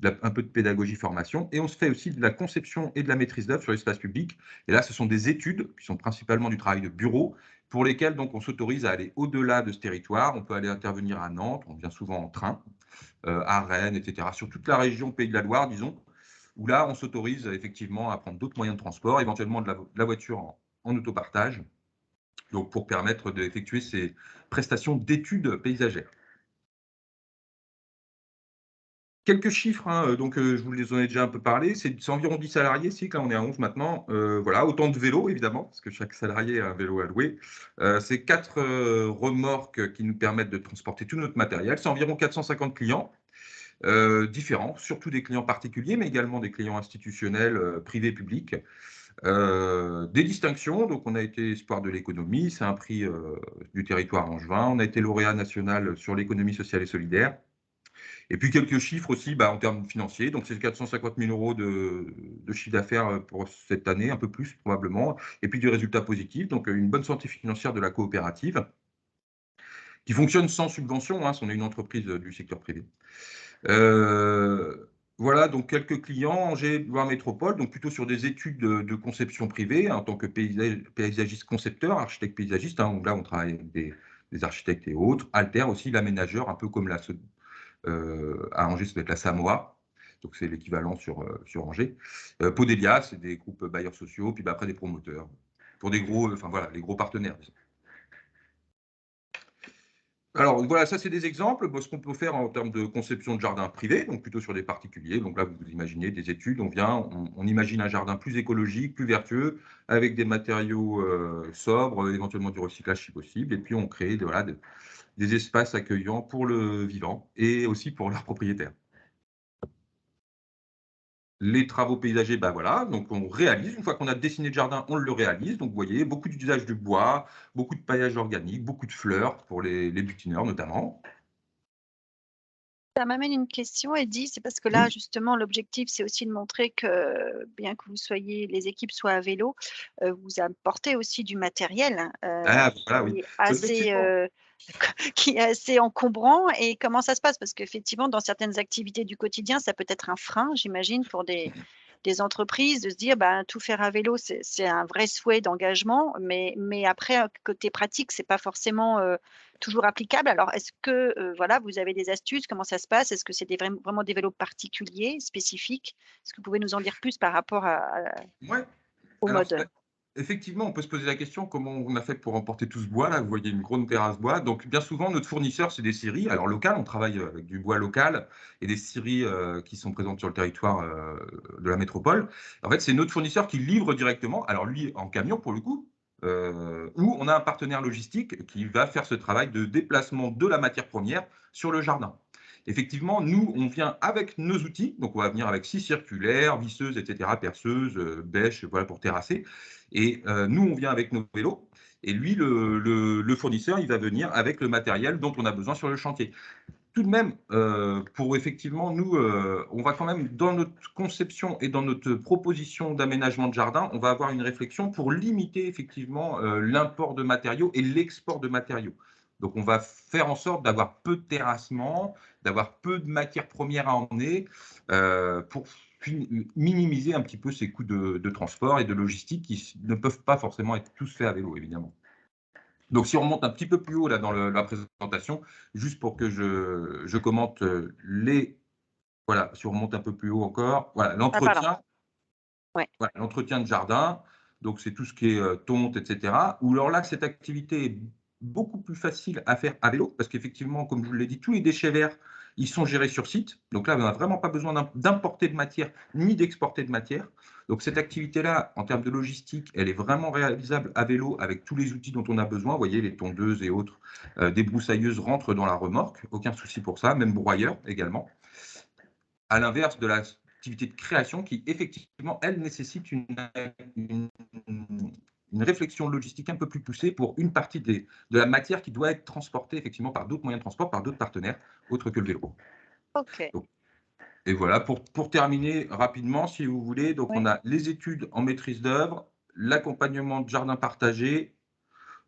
un peu de pédagogie formation, et on se fait aussi de la conception et de la maîtrise d'œuvre sur l'espace public. Et là, ce sont des études qui sont principalement du travail de bureau, pour lesquelles donc on s'autorise à aller au-delà de ce territoire. On peut aller intervenir à Nantes, on vient souvent en train, à Rennes, etc., sur toute la région Pays de la Loire, disons, où là, on s'autorise effectivement à prendre d'autres moyens de transport, éventuellement de la voiture en autopartage, donc pour permettre d'effectuer ces prestations d'études paysagères. Quelques chiffres, hein, donc je vous les en ai déjà un peu parlé, c'est environ 10 salariés, si, là on est à 11 maintenant, voilà, autant de vélos évidemment, parce que chaque salarié a un vélo à louer. C'est 4 remorques qui nous permettent de transporter tout notre matériel, c'est environ 450 clients différents, surtout des clients particuliers, mais également des clients institutionnels, privés, publics. Des distinctions, donc on a été espoir de l'économie, c'est un prix du territoire angevin, on a été lauréat national sur l'économie sociale et solidaire. Et puis quelques chiffres aussi en termes financiers. Donc c'est 450 000 € de chiffre d'affaires pour cette année, un peu plus probablement. Et puis du résultat positif, donc une bonne santé financière de la coopérative, qui fonctionne sans subvention, hein, on est une entreprise du secteur privé. Voilà, donc quelques clients, Angers, Loire Métropole, donc plutôt sur des études de conception privée, en tant que paysagiste concepteur, architecte paysagiste. Hein, donc là, on travaille avec des architectes et autres. Alter aussi, l'aménageur, un peu comme à Angers, ça va être la Samoa. Donc c'est l'équivalent sur Angers. Podelia, c'est des groupes bailleurs sociaux, puis après des promoteurs. Pour des gros, enfin voilà, les gros partenaires. Alors voilà, ça c'est des exemples de ce qu'on peut faire en termes de conception de jardin privé, donc plutôt sur des particuliers. Donc là, vous imaginez des études, on imagine un jardin plus écologique, plus vertueux, avec des matériaux sobres, éventuellement du recyclage si possible, et puis on crée des espaces accueillants pour le vivant et aussi pour leurs propriétaires. Les travaux paysagers, voilà, donc on réalise, une fois qu'on a dessiné le jardin, on le réalise. Donc vous voyez, beaucoup d'usage du bois, beaucoup de paillage organique, beaucoup de fleurs pour les butineurs notamment. Ça m'amène une question, Eddy, c'est parce que là, justement, l'objectif, c'est aussi de montrer que, bien que les équipes soient à vélo, vous apportez aussi du matériel Voilà, oui. qui est assez encombrant. Et comment ça se passe? Parce qu'effectivement, dans certaines activités du quotidien, ça peut être un frein, j'imagine, pour des entreprises de se dire, tout faire à vélo, c'est un vrai souhait d'engagement, mais après, côté pratique, c'est pas forcément, toujours applicable. Alors est-ce que, voilà, vous avez des astuces? Comment ça se passe? Est-ce que c'est vraiment des vélos particuliers, spécifiques? Est-ce que vous pouvez nous en dire plus par rapport Ouais. au Alors, mode? effectivement, on peut se poser la question comment on a fait pour emporter tout ce bois là. Vous voyez une grande terrasse bois. Donc, bien souvent, notre fournisseur, c'est des scieries. Alors, locales, on travaille avec du bois local et des scieries qui sont présentes sur le territoire de la métropole. En fait, c'est notre fournisseur qui livre directement. Alors, lui, en camion pour le coup, ou on a un partenaire logistique qui va faire ce travail de déplacement de la matière première sur le jardin. Effectivement, nous, on vient avec nos outils. Donc, on va venir avec scie circulaire, visseuse, etc., perceuse, bêche, voilà, pour terrasser. Et nous, on vient avec nos vélos. Et lui, le fournisseur, il va venir avec le matériel dont on a besoin sur le chantier. Tout de même, pour effectivement, nous, on va quand même, dans notre conception et dans notre proposition d'aménagement de jardin, on va avoir une réflexion pour limiter effectivement l'import de matériaux et l'export de matériaux. Donc, on va faire en sorte d'avoir peu de terrassement, d'avoir peu de matières premières à emmener pour minimiser un petit peu ces coûts de transport et de logistique qui ne peuvent pas forcément être tous faits à vélo, évidemment. Donc, si on remonte un petit peu plus haut là, dans la présentation, juste pour que je commente Voilà, si on remonte un peu plus haut encore, voilà, Pardon. l'entretien. Ouais. Voilà, l'entretien de jardin, donc c'est tout ce qui est tonte, etc. Ou alors là, cette activité est beaucoup plus facile à faire à vélo, parce qu'effectivement, comme je vous l'ai dit, tous les déchets verts, ils sont gérés sur site. Donc là, on n'a vraiment pas besoin d'importer de matière ni d'exporter de matière. Donc cette activité-là, en termes de logistique, elle est vraiment réalisable à vélo avec tous les outils dont on a besoin. Vous voyez, les tondeuses et autres, débroussailleuses rentrent dans la remorque, aucun souci pour ça, même broyeur également. À l'inverse de l'activité de création qui, effectivement, elle nécessite une réflexion logistique un peu plus poussée pour une partie de la matière qui doit être transportée effectivement par d'autres moyens de transport, par d'autres partenaires, autres que le vélo. OK. Donc, et voilà, pour terminer rapidement, si vous voulez, donc Oui. on a les études en maîtrise d'œuvre, l'accompagnement de jardin partagé,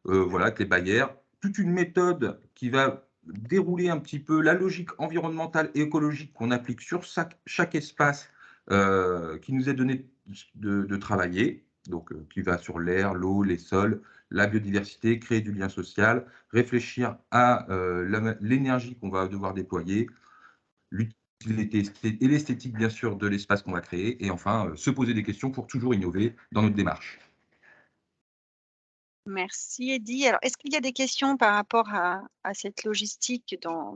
voilà, avec les bailleurs, toute une méthode qui va dérouler un petit peu la logique environnementale et écologique qu'on applique sur chaque espace qui nous est donné de travailler, donc qui va sur l'air, l'eau, les sols, la biodiversité, créer du lien social, réfléchir à l'énergie qu'on va devoir déployer, l'utilité et l'esthétique bien sûr de l'espace qu'on va créer, et enfin se poser des questions pour toujours innover dans notre démarche. Merci Eddy. Alors, est-ce qu'il y a des questions par rapport à cette logistique dans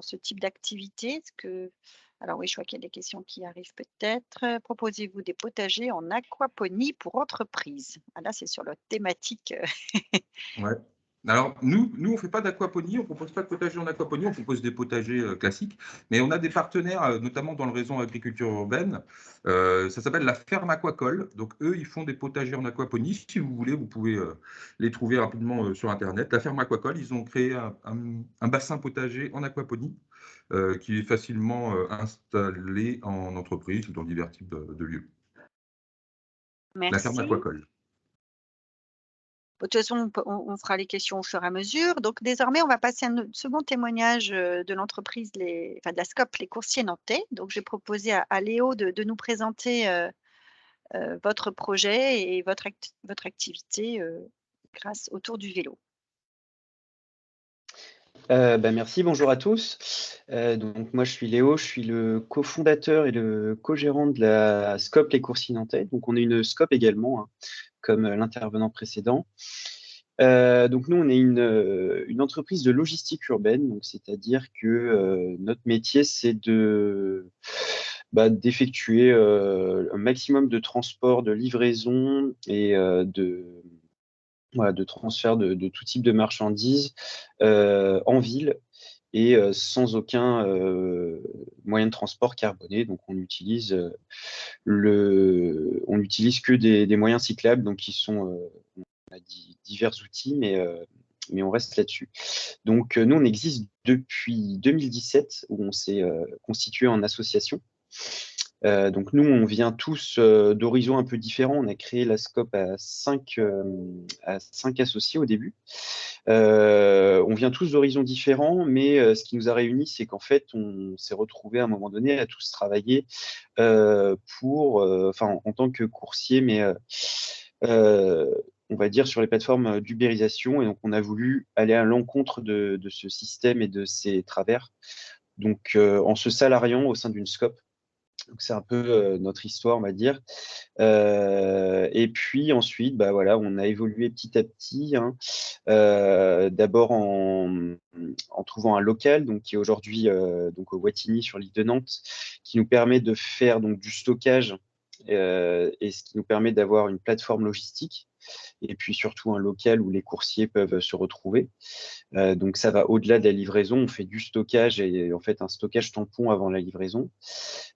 ce type d'activité? Alors oui, je vois qu'il y a des questions qui arrivent peut-être. Proposez-vous des potagers en aquaponie pour entreprise? Ah là, c'est sur la thématique. Ouais. Alors, nous, on ne fait pas d'aquaponie, on ne propose pas de potager en aquaponie, on propose des potagers classiques, mais on a des partenaires, notamment dans le réseau agriculture urbaine, ça s'appelle la ferme aquacole. Donc, eux, ils font des potagers en aquaponie. Si vous voulez, vous pouvez les trouver rapidement sur Internet. La ferme aquacole, ils ont créé un bassin potager en aquaponie qui est facilement installé en entreprise ou dans divers types de lieux. La ferme Merci. aquacole. De toute façon, on fera les questions au fur et à mesure. Donc désormais, on va passer à un second témoignage de l'entreprise, de la SCOP, les coursiers nantais. Donc j'ai proposé à Léo de nous présenter votre projet et votre activité grâce autour du vélo. Merci, bonjour à tous. Donc moi je suis Léo, je suis le cofondateur et le co-gérant de la SCOP Les Coursiers Nantais. Donc on est une SCOP également, hein, comme l'intervenant précédent. Donc nous on est une entreprise de logistique urbaine, donc c'est-à-dire que notre métier c'est d'effectuer un maximum de transport, de livraison et de transfert de tout type de marchandises en ville et sans aucun moyen de transport carboné. Donc on utilise que des moyens cyclables, donc qui sont on a divers outils, mais on reste là-dessus. Donc nous on existe depuis 2017 où on s'est constitué en association. Donc nous, on vient tous d'horizons un peu différents. On a créé la SCOP à 5 associés au début. On vient tous d'horizons différents, mais ce qui nous a réunis, c'est qu'en fait, on s'est retrouvés à un moment donné à tous travailler en tant que coursier, mais on va dire sur les plateformes d'ubérisation. Et donc, on a voulu aller à l'encontre de ce système et de ses travers. Donc, en se salariant au sein d'une SCOP. Donc c'est un peu notre histoire, on va dire. Et puis ensuite, on a évolué petit à petit. Hein. D'abord en trouvant un local, donc qui est aujourd'hui donc au Wattignies sur l'île de Nantes, qui nous permet de faire donc du stockage et ce qui nous permet d'avoir une plateforme logistique. Et puis surtout un local où les coursiers peuvent se retrouver. Donc ça va au-delà de la livraison, on fait du stockage et en fait un stockage tampon avant la livraison,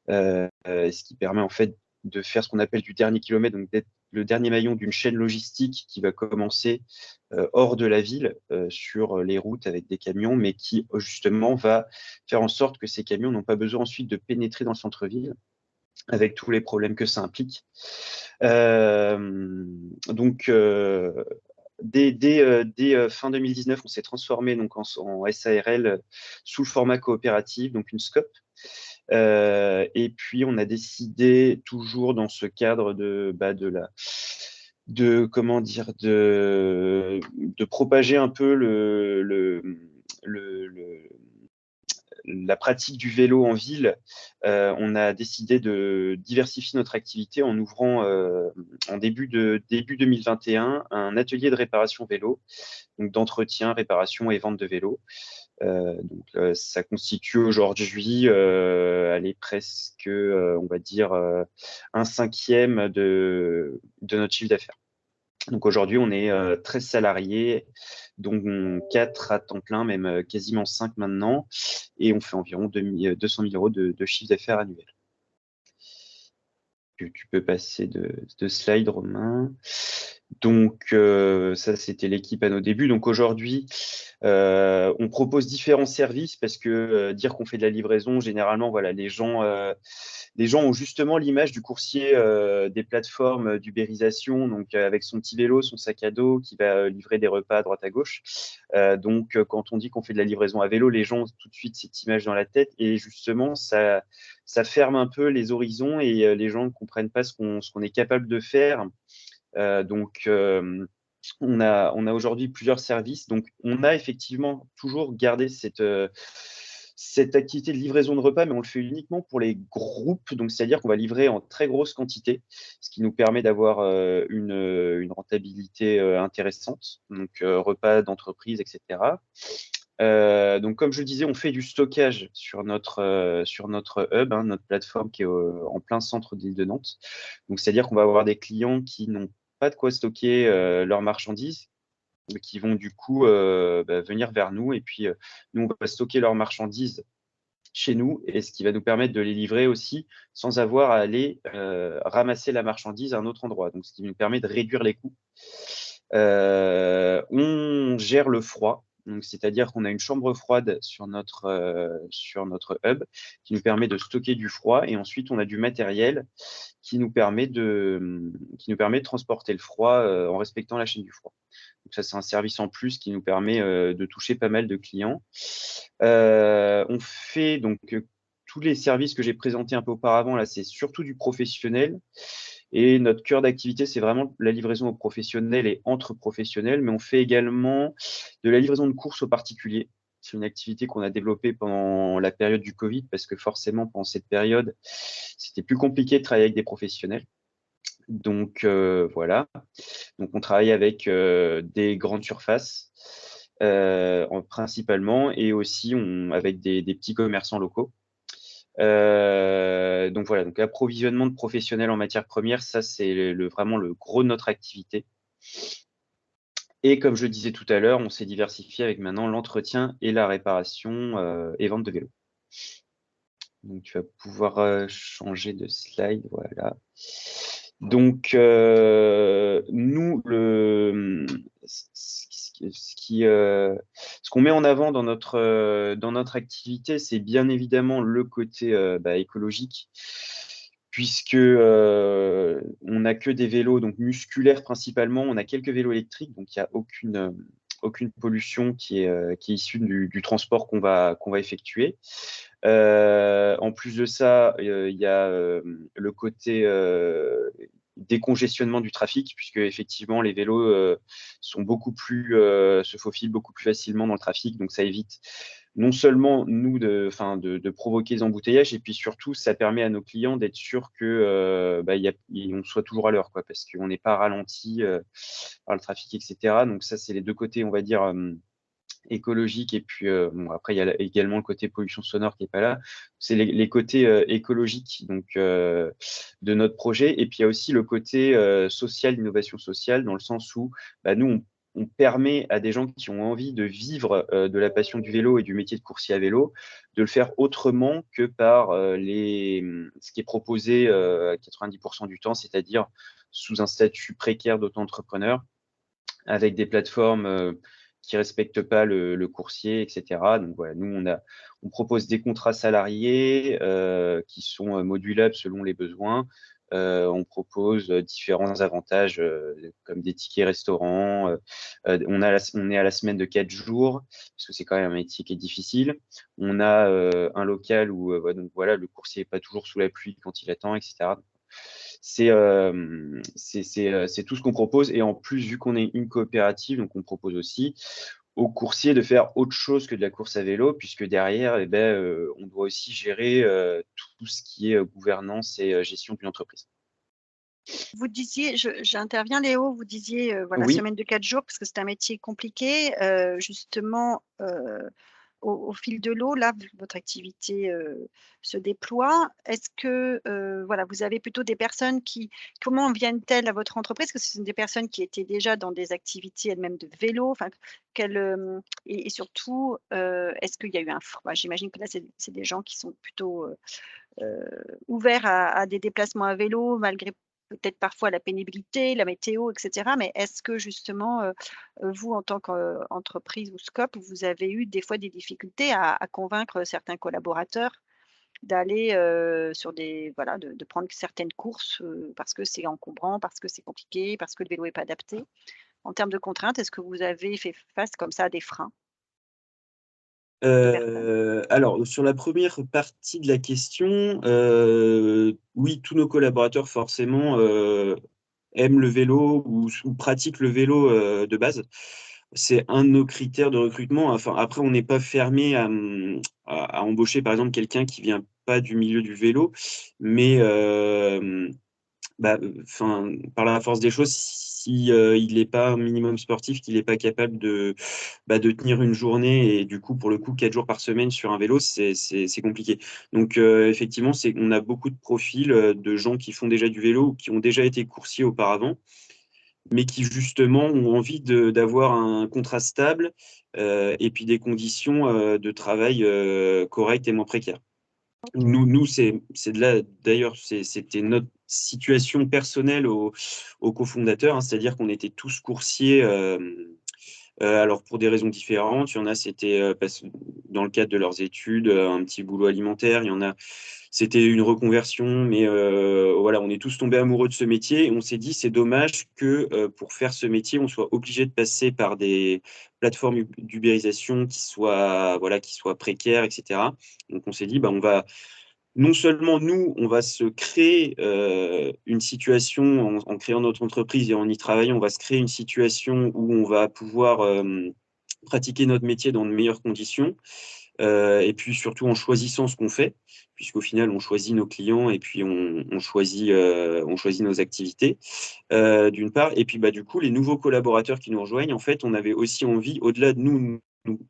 ce qui permet en fait de faire ce qu'on appelle du dernier kilomètre, donc d'être le dernier maillon d'une chaîne logistique qui va commencer hors de la ville, sur les routes avec des camions, mais qui justement va faire en sorte que ces camions n'ont pas besoin ensuite de pénétrer dans le centre-ville, avec tous les problèmes que ça implique. Dès fin 2019, on s'est transformé donc en SARL sous le format coopératif, donc une SCOP. Et puis on a décidé, toujours dans ce cadre de propager un peu la pratique du vélo en ville, on a décidé de diversifier notre activité en ouvrant en début 2021 un atelier de réparation vélo, donc d'entretien, réparation et vente de vélos. Ça constitue aujourd'hui, presque, on va dire, un cinquième de notre chiffre d'affaires. Donc aujourd'hui, on est 13 salariés, dont 4 à temps plein, même quasiment 5 maintenant, et on fait environ 200 000 euros de chiffre d'affaires annuel. Tu peux passer de slide, Romain. Donc ça, c'était l'équipe à nos débuts. Donc aujourd'hui, on propose différents services parce que dire qu'on fait de la livraison, généralement, voilà, les gens ont justement l'image du coursier des plateformes d'ubérisation, donc avec son petit vélo, son sac à dos, qui va livrer des repas à droite à gauche. Donc quand on dit qu'on fait de la livraison à vélo, les gens ont tout de suite cette image dans la tête, et justement, ça ferme un peu les horizons et les gens ne comprennent pas ce qu'on est capable de faire. On a aujourd'hui plusieurs services. Donc, on a effectivement toujours gardé cette activité de livraison de repas, mais on le fait uniquement pour les groupes. Donc, c'est-à-dire qu'on va livrer en très grosse quantité, ce qui nous permet d'avoir une rentabilité intéressante. Donc, repas d'entreprise, etc. Donc, comme je le disais, on fait du stockage sur notre hub, hein, notre plateforme qui est en plein centre de l'île de Nantes. Donc, c'est-à-dire qu'on va avoir des clients qui n'ont pas de quoi stocker leurs marchandises, qui vont du coup venir vers nous. Et puis, nous, on va stocker leurs marchandises chez nous, et ce qui va nous permettre de les livrer aussi sans avoir à aller ramasser la marchandise à un autre endroit. Donc, ce qui nous permet de réduire les coûts. On gère le froid. Donc, c'est-à-dire qu'on a une chambre froide sur notre hub qui nous permet de stocker du froid, et ensuite on a du matériel qui nous permet de transporter le froid en respectant la chaîne du froid. Donc ça, c'est un service en plus qui nous permet de toucher pas mal de clients. On fait donc tous les services que j'ai présentés un peu auparavant, là, c'est surtout du professionnel. Et notre cœur d'activité, c'est vraiment la livraison aux professionnels et entre professionnels, mais on fait également de la livraison de courses aux particuliers. C'est une activité qu'on a développée pendant la période du Covid, parce que forcément, pendant cette période, c'était plus compliqué de travailler avec des professionnels. Donc, voilà. Donc, on travaille avec des grandes surfaces, principalement, et aussi avec des petits commerçants locaux. Donc voilà, donc approvisionnement de professionnels en matières premières, ça c'est vraiment le gros de notre activité. Et comme je disais tout à l'heure, on s'est diversifié avec maintenant l'entretien et la réparation et vente de vélos. Donc tu vas pouvoir changer de slide, voilà. Donc nous, ce qu'on met en avant dans notre activité, c'est bien évidemment le côté écologique, puisque on n'a que des vélos donc musculaires principalement. On a quelques vélos électriques, donc il n'y a aucune pollution qui est issue du transport qu'on va effectuer. En plus de ça, il y a le côté décongestionnement du trafic, puisque effectivement les vélos se faufilent beaucoup plus facilement dans le trafic, donc ça évite non seulement nous de provoquer des embouteillages, et puis surtout ça permet à nos clients d'être sûrs que on soit toujours à l'heure, quoi, parce qu'on n'est pas ralenti par le trafic, etc. Donc ça, c'est les deux côtés, on va dire, écologique, et puis après il y a également le côté pollution sonore qui est pas là. C'est les côtés écologiques donc de notre projet, et puis il y a aussi le côté social, innovation sociale, dans le sens où nous on permet à des gens qui ont envie de vivre de la passion du vélo et du métier de coursier à vélo de le faire autrement que par ce qui est proposé à 90% du temps, c'est-à-dire sous un statut précaire d'auto-entrepreneur, avec des plateformes qui ne respectent pas le coursier, etc. Donc voilà, nous, on propose des contrats salariés qui sont modulables selon les besoins. On propose différents avantages comme des tickets restaurants. On est à la semaine de 4 jours, parce que c'est quand même un métier qui est difficile. On a un local où donc voilà, le coursier n'est pas toujours sous la pluie quand il attend, etc. C'est tout ce qu'on propose. Et en plus, vu qu'on est une coopérative, donc on propose aussi aux coursiers de faire autre chose que de la course à vélo, puisque derrière, on doit aussi gérer tout ce qui est gouvernance et gestion d'une entreprise. Vous disiez, j'interviens Léo, vous disiez voilà, Oui. semaine de 4 jours, parce que c'est un métier compliqué. Justement, au fil de l'eau, là, votre activité se déploie. Est-ce que voilà, vous avez plutôt des personnes comment viennent-elles à votre entreprise? Est-ce que ce sont des personnes qui étaient déjà dans des activités elles-mêmes de vélo? Enfin, et surtout, est-ce qu'il y a eu j'imagine que là, c'est des gens qui sont plutôt ouverts à des déplacements à vélo, malgré peut-être parfois la pénibilité, la météo, etc. Mais est-ce que justement, vous, en tant qu'entreprise ou Scope, vous avez eu des fois des difficultés à convaincre certains collaborateurs d'aller sur de prendre certaines courses parce que c'est encombrant, parce que c'est compliqué, parce que le vélo n'est pas adapté? En termes de contraintes, est-ce que vous avez fait face comme ça à des freins? Alors, sur la première partie de la question, oui, tous nos collaborateurs forcément aiment le vélo ou pratiquent le vélo de base. C'est un de nos critères de recrutement. Enfin, après, on n'est pas fermé à embaucher, par exemple, quelqu'un qui vient pas du milieu du vélo, mais par la force des choses, si il n'est pas un minimum sportif, qu'il n'est pas capable de tenir une journée, et du coup, pour le coup, 4 jours par semaine sur un vélo, c'est compliqué. Donc, effectivement, on a beaucoup de profils de gens qui font déjà du vélo ou qui ont déjà été coursiers auparavant, mais qui justement ont envie d'avoir un contrat stable et puis des conditions de travail correctes et moins précaires. Nous c'est de là, d'ailleurs, c'était notre situation personnelle aux cofondateurs, hein, c'est-à-dire qu'on était tous coursiers. Alors pour des raisons différentes, il y en a c'était dans le cadre de leurs études, un petit boulot alimentaire, il y en a c'était une reconversion, mais voilà, on est tous tombés amoureux de ce métier et on s'est dit c'est dommage que pour faire ce métier, on soit obligé de passer par des plateformes d'ubérisation qui soient précaires, etc. Donc on s'est dit on va non seulement nous, on va se créer une situation en créant notre entreprise et en y travaillant, on va se créer une situation où on va pouvoir pratiquer notre métier dans de meilleures conditions et puis surtout en choisissant ce qu'on fait, puisqu'au final, on choisit nos clients et puis on choisit nos activités, d'une part. Et puis, du coup, les nouveaux collaborateurs qui nous rejoignent, en fait, on avait aussi envie, au-delà de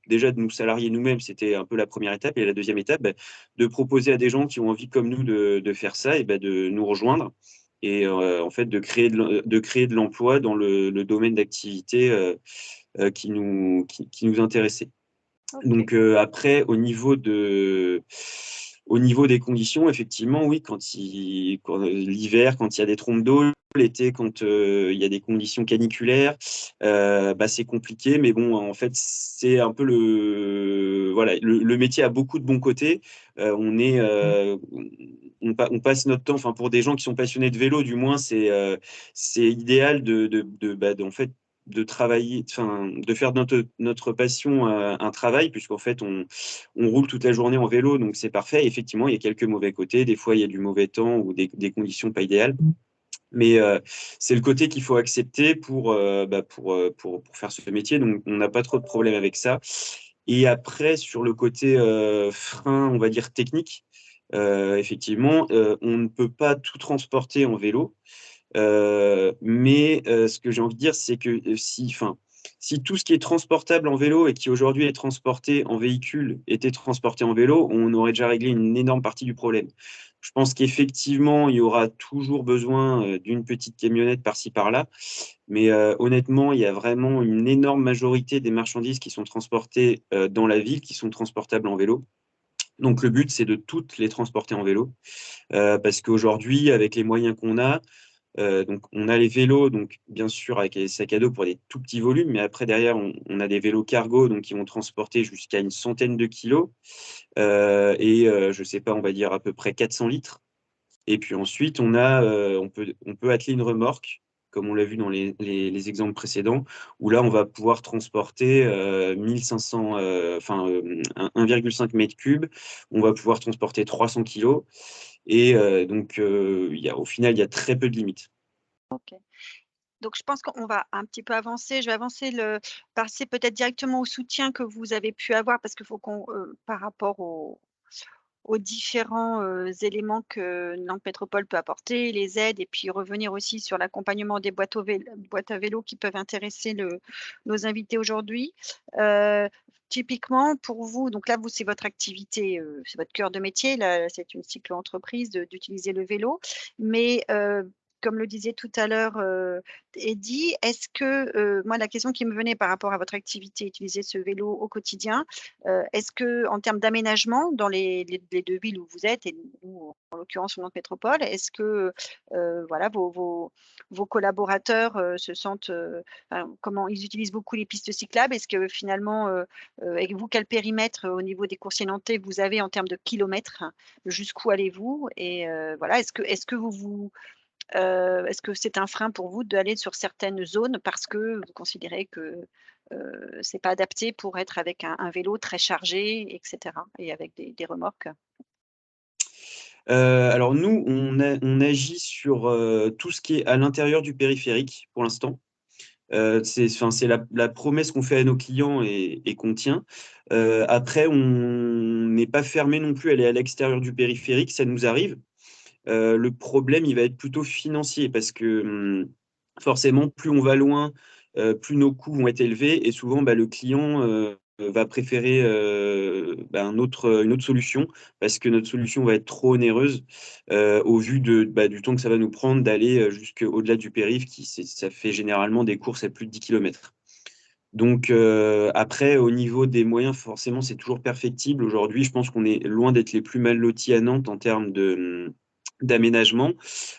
déjà de nous salarier nous-mêmes, c'était un peu la première étape. Et la deuxième étape, de proposer à des gens qui ont envie comme nous de faire ça, et de nous rejoindre. Et en fait, de créer de l'emploi dans le domaine d'activité qui nous intéressait. Ok. Donc après, au niveau des conditions, effectivement, oui, l'hiver, quand il y a des trompes d'eau, l'été, quand il y a des conditions caniculaires, c'est compliqué, mais bon, en fait, c'est un peu le métier a beaucoup de bons côtés. On passe notre temps, enfin pour des gens qui sont passionnés de vélo, du moins, c'est idéal en fait de travailler, de faire de notre passion un travail, puisqu'en fait, on roule toute la journée en vélo, donc c'est parfait. Effectivement, il y a quelques mauvais côtés. Des fois, il y a du mauvais temps ou des conditions pas idéales. Mais c'est le côté qu'il faut accepter pour faire ce métier. Donc, on n'a pas trop de problème avec ça. Et après, sur le côté frein, on va dire technique, effectivement, on ne peut pas tout transporter en vélo. Mais ce que j'ai envie de dire, c'est que si tout ce qui est transportable en vélo et qui aujourd'hui est transporté en véhicule était transporté en vélo, on aurait déjà réglé une énorme partie du problème. Je pense qu'effectivement, il y aura toujours besoin d'une petite camionnette par-ci par-là. Mais honnêtement, il y a vraiment une énorme majorité des marchandises qui sont transportées dans la ville, qui sont transportables en vélo. Donc le but, c'est de toutes les transporter en vélo. Parce qu'aujourd'hui, avec les moyens qu'on a, donc, on a les vélos, donc bien sûr avec les sacs à dos pour des tout petits volumes, mais après derrière on a des vélos cargo donc qui vont transporter jusqu'à une centaine de kilos je sais pas, on va dire à peu près 400 litres. Et puis ensuite on peut atteler une remorque comme on l'a vu dans les exemples précédents, où là on va pouvoir transporter 1500, 1,5 mètres cubes, on va pouvoir transporter 300 kilos. Et donc, au final, il y a très peu de limites. Ok. Donc, je pense qu'on va un petit peu avancer. Je vais passer peut-être directement au soutien que vous avez pu avoir, parce qu'il faut par rapport aux différents éléments que Nantes Métropole peut apporter, les aides, et puis revenir aussi sur l'accompagnement des boîtes à vélo qui peuvent intéresser nos invités aujourd'hui. Typiquement, pour vous, donc là, c'est votre activité, c'est votre cœur de métier, là, c'est une cyclo-entreprise d'utiliser le vélo, mais comme le disait tout à l'heure Eddy, est-ce que, moi, la question qui me venait par rapport à votre activité, utiliser ce vélo au quotidien, est-ce que, en termes d'aménagement dans les deux villes où vous êtes, et nous, en l'occurrence, Nantes Métropole, est-ce que voilà, vos collaborateurs se sentent, comment ils utilisent beaucoup les pistes cyclables? Est-ce que finalement, et vous, quel périmètre au niveau des coursiers nantais vous avez en termes de kilomètres? Jusqu'où allez-vous? Et voilà, est-ce que c'est un frein pour vous d'aller sur certaines zones parce que vous considérez que c'est pas adapté pour être avec un vélo très chargé, et cetera, et avec des remorques? Alors nous, on agit sur tout ce qui est à l'intérieur du périphérique pour l'instant. C'est la promesse qu'on fait à nos clients et qu'on tient. Après, on n'est pas fermé non plus à aller à l'extérieur du périphérique, ça nous arrive. Le problème, il va être plutôt financier parce que forcément, plus on va loin, plus nos coûts vont être élevés et souvent, le client va préférer une autre solution parce que notre solution va être trop onéreuse au vu du temps que ça va nous prendre d'aller jusqu'au-delà du périph', ça fait généralement des courses à plus de 10 km. Donc après, au niveau des moyens, forcément, c'est toujours perfectible. Aujourd'hui, je pense qu'on est loin d'être les plus mal lotis à Nantes en termes d'aménagement,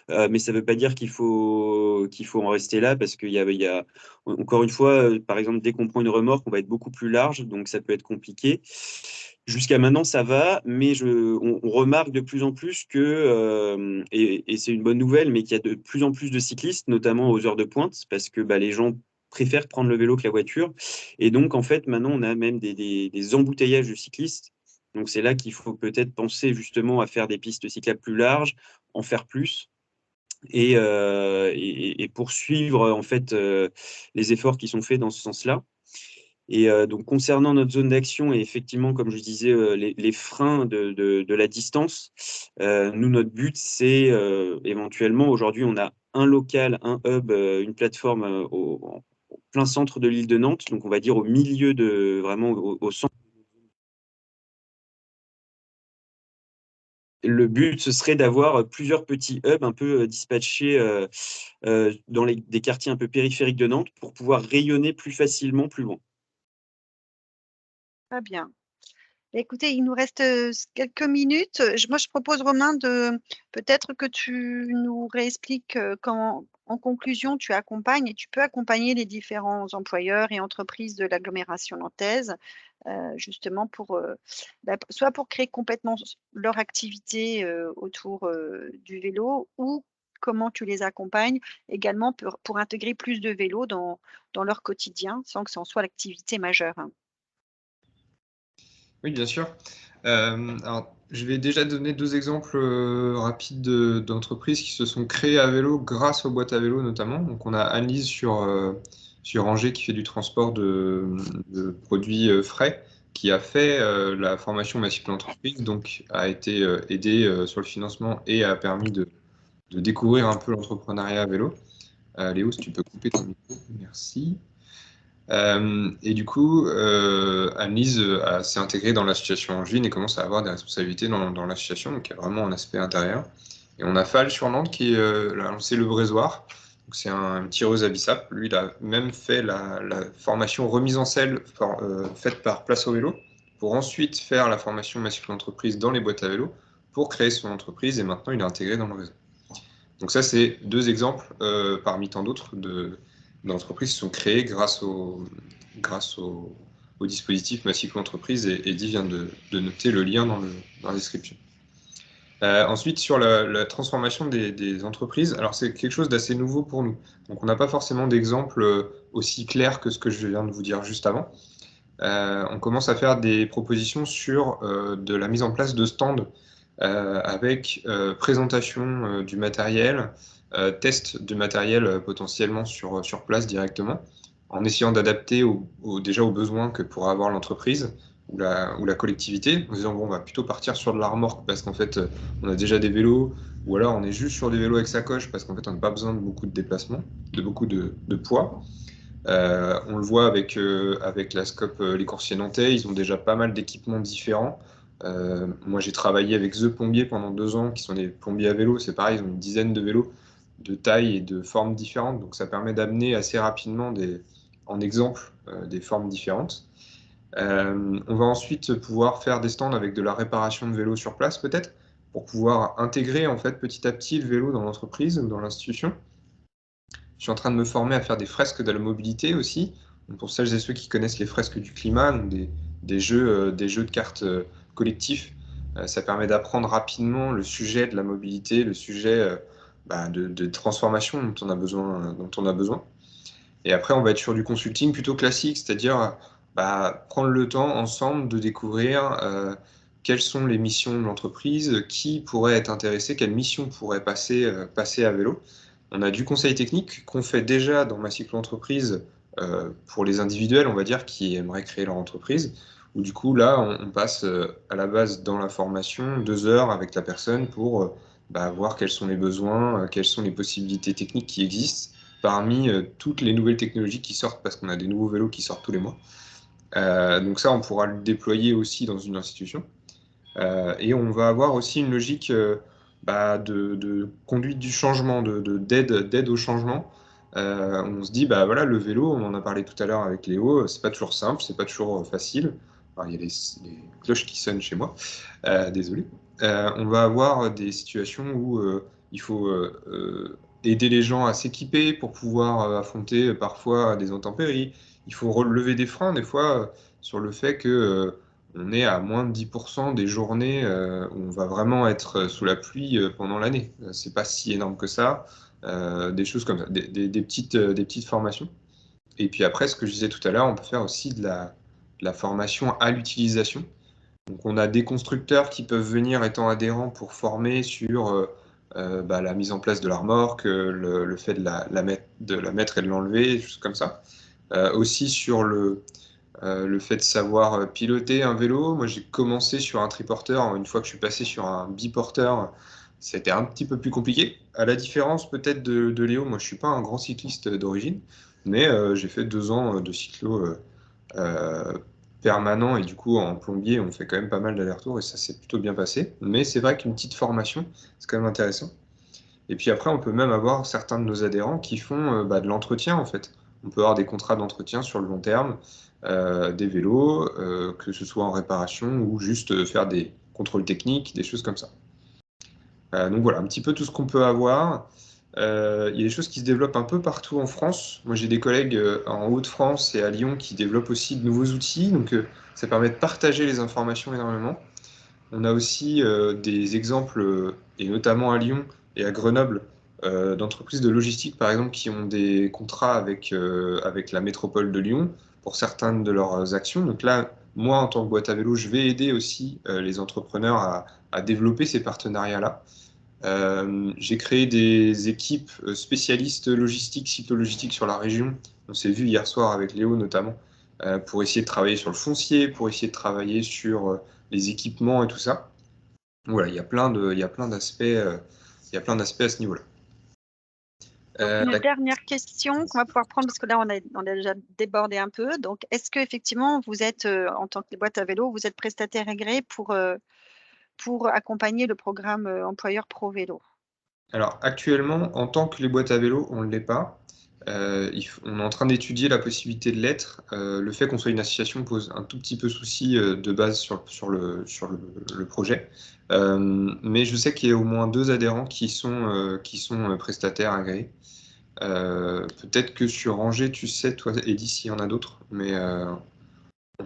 mais ça ne veut pas dire qu'il faut en rester là parce qu'il y a encore une fois, par exemple, dès qu'on prend une remorque, on va être beaucoup plus large, donc ça peut être compliqué. Jusqu'à maintenant, ça va, mais on remarque de plus en plus que, et c'est une bonne nouvelle, mais qu'il y a de plus en plus de cyclistes, notamment aux heures de pointe, parce que les gens préfèrent prendre le vélo que la voiture. Et donc, en fait, maintenant, on a même des embouteillages de cyclistes. Donc, c'est là qu'il faut peut-être penser justement à faire des pistes cyclables plus larges, en faire plus et poursuivre en fait les efforts qui sont faits dans ce sens-là. Et donc concernant notre zone d'action et effectivement, comme je disais, les freins de la distance, nous, notre but, c'est éventuellement, aujourd'hui, on a un local, un hub, une plateforme au plein centre de l'île de Nantes, donc on va dire au milieu vraiment au centre. Le but, ce serait d'avoir plusieurs petits hubs un peu dispatchés dans des quartiers un peu périphériques de Nantes pour pouvoir rayonner plus facilement plus loin. Très bien. Écoutez, il nous reste quelques minutes. Moi, je propose, Romain, peut-être que tu nous réexpliques comment, en conclusion, tu accompagnes et tu peux accompagner les différents employeurs et entreprises de l'agglomération nantaise, justement soit pour créer complètement leur activité autour du vélo, ou comment tu les accompagnes également pour intégrer plus de vélos dans leur quotidien sans que ce en soit l'activité majeure. Oui, bien sûr. Alors, je vais déjà donner 2 exemples rapides d'entreprises qui se sont créées à vélo grâce aux boîtes à vélo notamment. Donc, on a Annelise sur Angers qui fait du transport de produits frais, qui a fait la formation Ma Cycle Entreprise, donc a été aidée sur le financement et a permis de découvrir un peu l'entrepreneuriat à vélo. Léo, si tu peux couper ton micro, merci. Et du coup, Annelise s'est intégrée dans l'association Angevine et commence à avoir des responsabilités dans l'association, donc il y a vraiment un aspect intérieur. Et on a Fall sur Nantes qui a lancé le Brésoir. Donc c'est une tireuse à bissap. Lui, il a même fait la formation remise en selle faite par Place au Vélo pour ensuite faire la formation Ma Cycle Entreprise dans les boîtes à vélo pour créer son entreprise et maintenant il est intégré dans le réseau. Donc ça, c'est 2 exemples parmi tant d'autres d'entreprises qui sont créées grâce au dispositif Ma Cycle Entreprise et Eddy vient de noter le lien dans la description. Ensuite, sur la transformation des entreprises, alors c'est quelque chose d'assez nouveau pour nous. Donc on n'a pas forcément d'exemple aussi clair que ce que je viens de vous dire juste avant. On commence à faire des propositions sur de la mise en place de stands avec présentation du matériel, test du matériel potentiellement sur place directement, en essayant d'adapter déjà aux besoins que pourra avoir l'entreprise ou la collectivité, en disant bon, on va plutôt partir sur de la remorque parce qu'en fait on a déjà des vélos, ou alors on est juste sur des vélos avec sacoche parce qu'en fait on n'a pas besoin de beaucoup de déplacements, de beaucoup de poids. On le voit avec la SCOP Les Coursiers Nantais, ils ont déjà pas mal d'équipements différents. Moi, j'ai travaillé avec The Plombier pendant 2 ans, qui sont des plombiers à vélo. C'est pareil, ils ont une dizaine de vélos de taille et de formes différentes. Donc, ça permet d'amener assez rapidement en exemple des formes différentes. On va ensuite pouvoir faire des stands avec de la réparation de vélos sur place, peut-être, pour pouvoir intégrer en fait petit à petit le vélo dans l'entreprise ou dans l'institution. Je suis en train de me former à faire des fresques de la mobilité aussi. Donc pour celles et ceux qui connaissent les fresques du climat, donc des jeux de cartes collectifs, ça permet d'apprendre rapidement le sujet de la mobilité, le sujet de transformation dont on a besoin. Et après, on va être sur du consulting plutôt classique, c'est-à-dire prendre le temps ensemble de découvrir quelles sont les missions de l'entreprise, qui pourrait être intéressé, quelle mission pourrait passer à vélo. On a du conseil technique qu'on fait déjà dans Ma Cycle Entreprise pour les individuels, on va dire, qui aimeraient créer leur entreprise, où du coup, là, on passe à la base dans la formation 2 heures avec la personne pour voir quels sont les besoins, quelles sont les possibilités techniques qui existent parmi toutes les nouvelles technologies qui sortent, parce qu'on a des nouveaux vélos qui sortent tous les mois. Donc ça, on pourra le déployer aussi dans une institution. Et on va avoir aussi une logique de conduite du changement, d'aide au changement. On se dit, voilà, le vélo, on en a parlé tout à l'heure avec Léo, c'est pas toujours simple, c'est pas toujours facile. Alors, il y a les cloches qui sonnent chez moi, désolé. On va avoir des situations où il faut aider les gens à s'équiper pour pouvoir affronter parfois des intempéries. Il faut relever des freins des fois sur le fait que on est à moins de 10% des journées où on va vraiment être sous la pluie pendant l'année. C'est pas si énorme que ça. Des choses comme ça, des petites formations. Et puis après, ce que je disais tout à l'heure, on peut faire aussi de la formation à l'utilisation. Donc on a des constructeurs qui peuvent venir étant adhérents pour former sur la mise en place de la remorque, le fait de la mettre et de l'enlever, des choses comme ça. Aussi sur le fait de savoir piloter un vélo. Moi, j'ai commencé sur un triporteur. Une fois que je suis passé sur un biporteur, c'était un petit peu plus compliqué. À la différence peut-être de Léo, moi, je suis pas un grand cycliste d'origine, mais j'ai fait 2 ans de cyclo permanent et du coup, en plombier, on fait quand même pas mal d'allers-retours et ça s'est plutôt bien passé. Mais c'est vrai qu'une petite formation, c'est quand même intéressant. Et puis après, on peut même avoir certains de nos adhérents qui font de l'entretien, en fait. On peut avoir des contrats d'entretien sur le long terme, des vélos, que ce soit en réparation ou juste faire des contrôles techniques, des choses comme ça. Donc voilà, un petit peu tout ce qu'on peut avoir. Il y a des choses qui se développent un peu partout en France. Moi, j'ai des collègues en Hauts-de-France et à Lyon qui développent aussi de nouveaux outils. Donc, ça permet de partager les informations énormément. On a aussi des exemples, et notamment à Lyon et à Grenoble, d'entreprises de logistique, par exemple, qui ont des contrats avec la métropole de Lyon pour certaines de leurs actions. Donc là, moi, en tant que boîte à vélo, je vais aider aussi les entrepreneurs à développer ces partenariats-là. J'ai créé des équipes spécialistes logistiques, cyclo-logistiques sur la région. On s'est vu hier soir avec Léo notamment, pour essayer de travailler sur le foncier, pour essayer de travailler sur les équipements et tout ça. Voilà, il y a plein d'aspects à ce niveau-là. Donc, une dernière question qu'on va pouvoir prendre, parce que là, on a déjà débordé un peu. Donc, est-ce qu'effectivement, vous êtes, en tant que boîte à vélo, vous êtes prestataire agréé pour accompagner le programme employeur Pro Vélo? Alors, actuellement, en tant que les boîtes à vélo, on ne l'est pas. On est en train d'étudier la possibilité de l'être. Le fait qu'on soit une association pose un tout petit peu souci de base sur le projet. Mais je sais qu'il y a au moins 2 adhérents qui sont prestataires agréés. Peut-être que sur Angers, tu sais, toi, Eddy, s'il y en a d'autres, mais en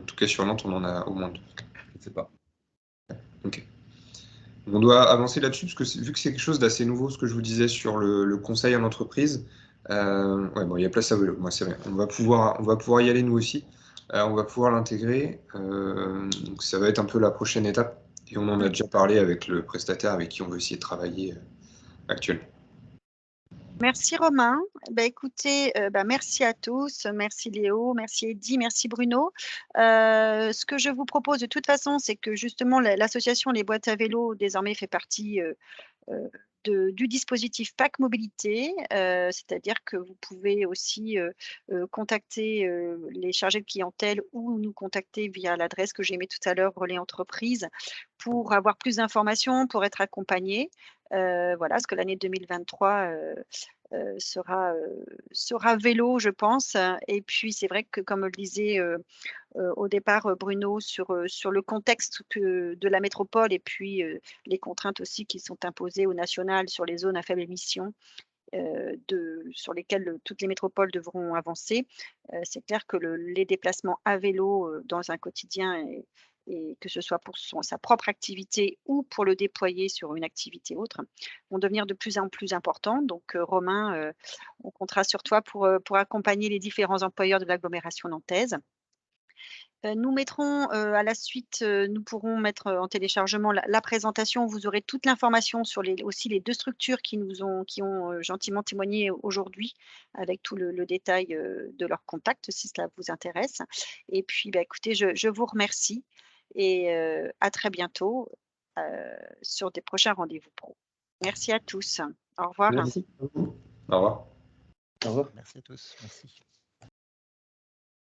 tout cas, sur Nantes, on en a au moins 2. Je ne sais pas. Ok. On doit avancer là-dessus, parce que vu que c'est quelque chose d'assez nouveau, ce que je vous disais sur le conseil en entreprise, il y a place à vélo, moi c'est vrai. On va pouvoir y aller nous aussi, on va pouvoir l'intégrer, donc ça va être un peu la prochaine étape, et on en a déjà parlé avec le prestataire avec qui on veut essayer de travailler actuellement. Merci Romain. Écoutez, merci à tous. Merci Léo, merci Eddy, merci Bruno. Ce que je vous propose de toute façon, c'est que justement l'association Les Boîtes à Vélo désormais fait partie du dispositif PAC Mobilité, c'est-à-dire que vous pouvez aussi contacter les chargés de clientèle ou nous contacter via l'adresse que j'ai mis tout à l'heure, Relais Entreprise, pour avoir plus d'informations, pour être accompagné. Voilà, parce que l'année 2023 sera vélo, je pense. Et puis, c'est vrai que, comme le disait au départ Bruno, sur le contexte de la métropole et puis les contraintes aussi qui sont imposées au national sur les zones à faible émission, sur lesquelles toutes les métropoles devront avancer. C'est clair que les déplacements à vélo dans un quotidien et que ce soit pour sa propre activité ou pour le déployer sur une activité autre, vont devenir de plus en plus importants. Donc, Romain, on comptera sur toi pour accompagner les différents employeurs de l'agglomération nantaise. Nous mettrons à la suite, nous pourrons mettre en téléchargement la présentation. Vous aurez toute l'information sur aussi les 2 structures qui ont gentiment témoigné aujourd'hui, avec tout le détail de leur contact, si cela vous intéresse. Et puis, écoutez, je vous remercie et à très bientôt sur des prochains rendez-vous pro. Merci à tous. Au revoir. Merci beaucoup. Au revoir. Au revoir. Merci à tous. Merci.